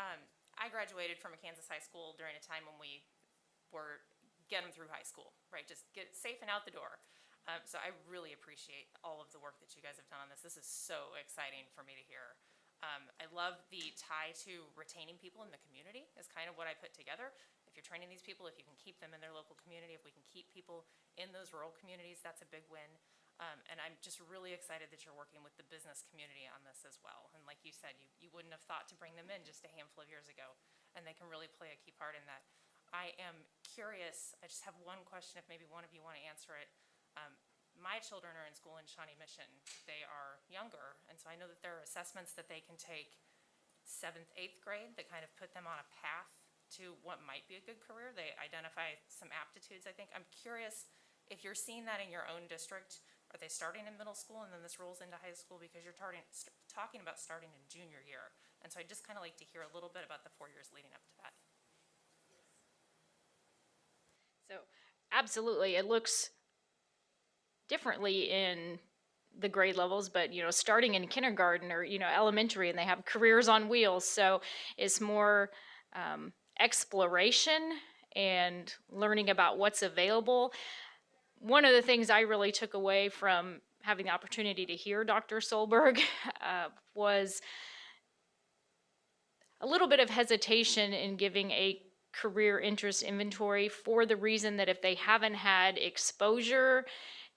I graduated from a Kansas high school during a time when we were get them through high school, right? Just get safe and out the door. So I really appreciate all of the work that you guys have done on this. This is so exciting for me to hear. I love the tie to retaining people in the community is kind of what I put together. If you're training these people, if you can keep them in their local community, if we can keep people in those rural communities, that's a big win. And I'm just really excited that you're working with the business community on this as well. And like you said, you wouldn't have thought to bring them in just a handful of years ago, and they can really play a key part in that. I am curious, I just have one question, if maybe one of you want to answer it. My children are in school in Shawnee Mission. They are younger, and so I know that there are assessments that they can take 7th, 8th grade that kind of put them on a path to what might be a good career. They identify some aptitudes, I think. I'm curious if you're seeing that in your own district. Are Are they starting in middle school and then this rolls into high school because you're talking about starting in junior year? And so I'd just kind of like to hear a little bit about the 4 years leading up to that. So absolutely, it looks differently in the grade levels, but starting in kindergarten or elementary, and they have careers on wheels. So it's more exploration and learning about what's available. One of the things I really took away from having the opportunity to hear Dr. Solberg was a little bit of hesitation in giving a career interest inventory, for the reason that if they haven't had exposure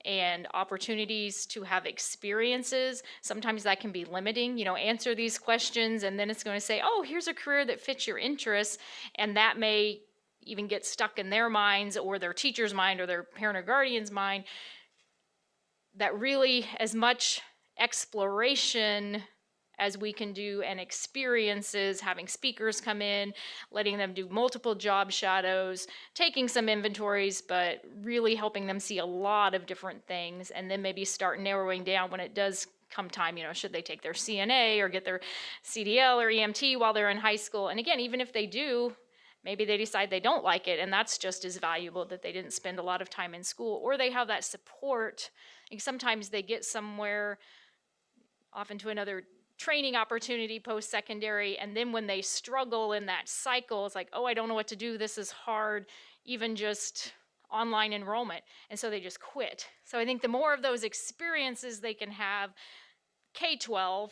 and opportunities to have experiences, sometimes that can be limiting. Answer these questions and then it's going to say, oh, here's a career that fits your interests, and that may even get stuck in their minds or their teacher's mind or their parent or guardian's mind. That really, as much exploration as we can do and experiences, having speakers come in, letting them do multiple job shadows, taking some inventories, but really helping them see a lot of different things, and then maybe start narrowing down when it does come time, should they take their CNA or get their CDL or EMT while they're in high school. And again, even if they do, maybe they decide they don't like it, and that's just as valuable, that they didn't spend a lot of time in school, or they have that support. And sometimes they get somewhere, often to another training opportunity post-secondary, and then when they struggle in that cycle, it's like, oh, I don't know what to do, this is hard, even just online enrollment, and so they just quit. So I think the more of those experiences they can have K-12,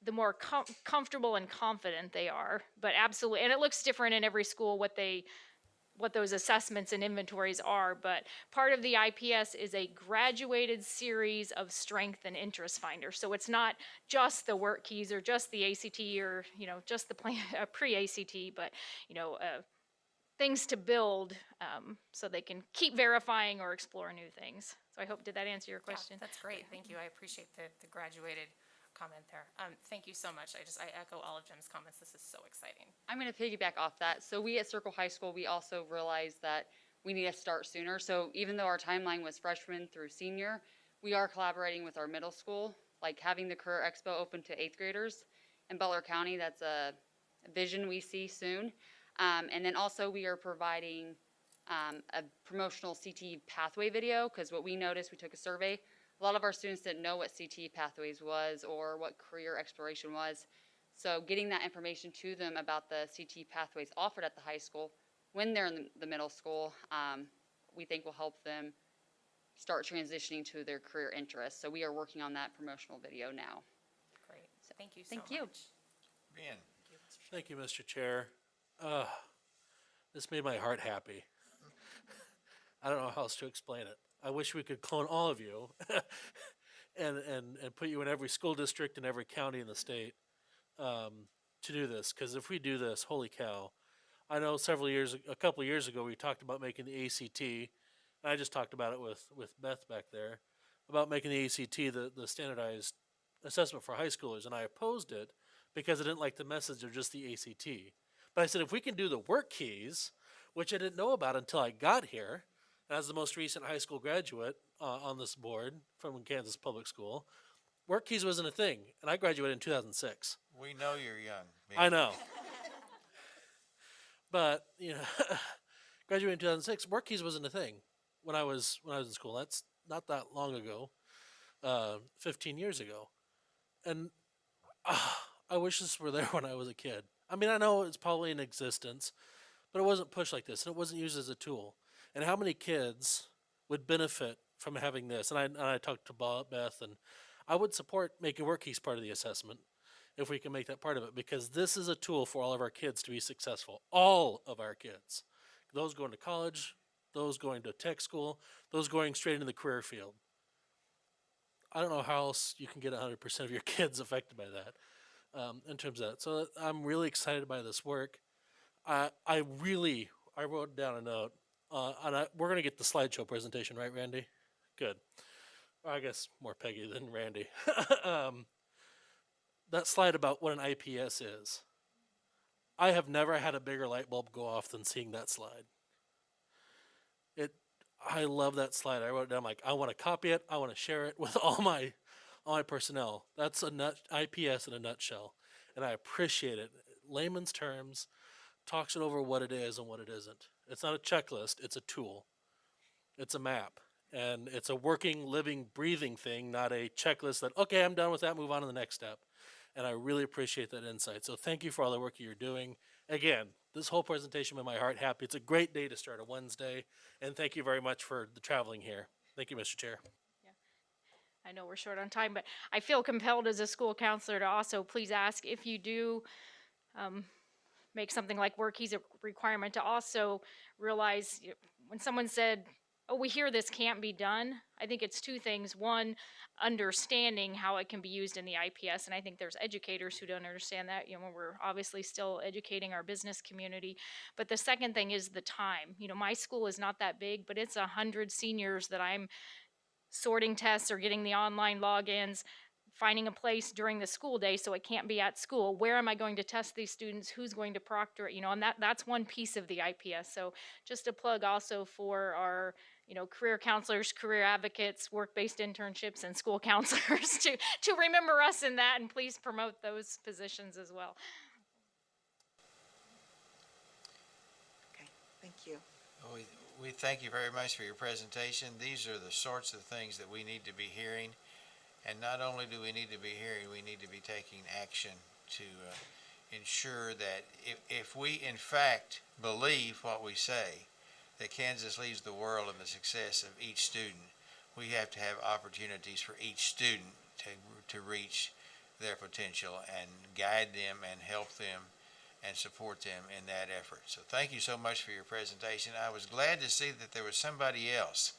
the more comfortable and confident they are. But absolutely, and it looks different in every school what those assessments and inventories are, but part of the IPS is a graduated series of strength and interest finders. So it's not just the WorkKeys or just the ACT or just the pre-ACT, but things to build so they can keep verifying or explore new things. So I hope, did that answer your question? Yeah, that's great. Thank you. I appreciate the graduated comment there. Thank you so much. I echo all of Jim's comments. This is so exciting. I'm going to piggyback off that. So we at Circle High School, we also realized that we need to start sooner. So even though our timeline was freshman through senior, we are collaborating with our middle school, like having the Career Expo open to 8th graders in Butler County. That's a vision we see soon. And then also we are providing a promotional CTE pathway video, because what we noticed, we took a survey, a lot of our students didn't know what CTE pathways was or what career exploration was. So getting that information to them about the CTE pathways offered at the high school when they're in the middle school, we think will help them start transitioning to their career interests. So we are working on that promotional video now. Great. Thank you so Thank you. much. Ben, Thank you, Mr. Chair. This made my heart happy. I don't know how else to explain it. I wish we could clone all of you and put you in every school district in every county in the state to do this. Because if we do this, holy cow. I know a couple of years ago, we talked about making the ACT. And I just talked about it with Beth back there, about making the ACT the standardized assessment for high schoolers. And I opposed it because I didn't like the message of just the ACT. But I said, if we can do the WorkKeys, which I didn't know about until I got here, as the most recent high school graduate on this board from Kansas Public School, WorkKeys wasn't a thing, and I graduated in 2006. we know you're young. Ben. I know. But, graduated in 2006, WorkKeys wasn't a thing when I was in school. That's not that long ago, 15 years ago. And I wish this were there when I was a kid. I mean, I know it's probably in existence, but it wasn't pushed like this, and it wasn't used as a tool. And how many kids would benefit from having this? And I talked to Beth, and I would support making WorkKeys part of the assessment if we can make that part of it, because this is a tool for all of our kids to be successful. All of our kids. Those going to college, those going to tech school, those going straight into the career field. I don't know how else you can get 100% of your kids affected by that in terms of that. So I'm really excited by this work. I wrote down a note. We're going to get the slideshow presentation, right, Randy? Good. Or I guess more Peggy than Randy. That slide about what an IPS is. I have never had a bigger light bulb go off than seeing that slide. I love that slide. I wrote it down like, I want to copy it. I want to share it with all my personnel. That's IPS in a nutshell. And I appreciate it. Layman's terms, talks it over what it is and what it isn't. It's not a checklist. It's a tool. It's a map. And it's a working, living, breathing thing, not a checklist that, okay, I'm done with that, move on to the next step. And I really appreciate that insight. So thank you for all the work you're doing. Again, this whole presentation made my heart happy. It's a great day to start a Wednesday. And thank you very much for the traveling here. Thank you, Mr. Chair. I know we're short on time, but I feel compelled as a school counselor to also please ask if you do make something like WorkKeys a requirement, to also realize when someone said, oh, we hear this can't be done, I think it's two things. One, understanding how it can be used in the IPS, and I think there's educators who don't understand that. We're obviously still educating our business community. But the second thing is the time. My school is not that big, but it's 100 seniors that I'm sorting tests or getting the online logins, finding a place during the school day so it can't be at school. Where am I going to test these students? Who's going to proctor it? And that's one piece of the IPS. So just a plug also for our career counselors, career advocates, work-based internships, and school counselors to remember us in that, and please promote those positions as well. Okay, thank you. We thank you very much for your presentation. These are the sorts of things that we need to be hearing. And not only do we need to be hearing, we need to be taking action to ensure that if we in fact believe what we say, that Kansas leads the world in the success of each student, we have to have opportunities for each student to reach their potential and guide them and help them and support them in that effort. So thank you so much for your presentation. I was glad to see that there was somebody else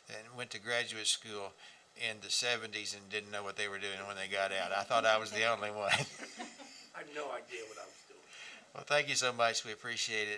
that went to graduate school in the 70s and didn't know what they were doing when they got out. I thought I was the only one. I had no idea what I was doing. Well, thank you so much. We appreciate it.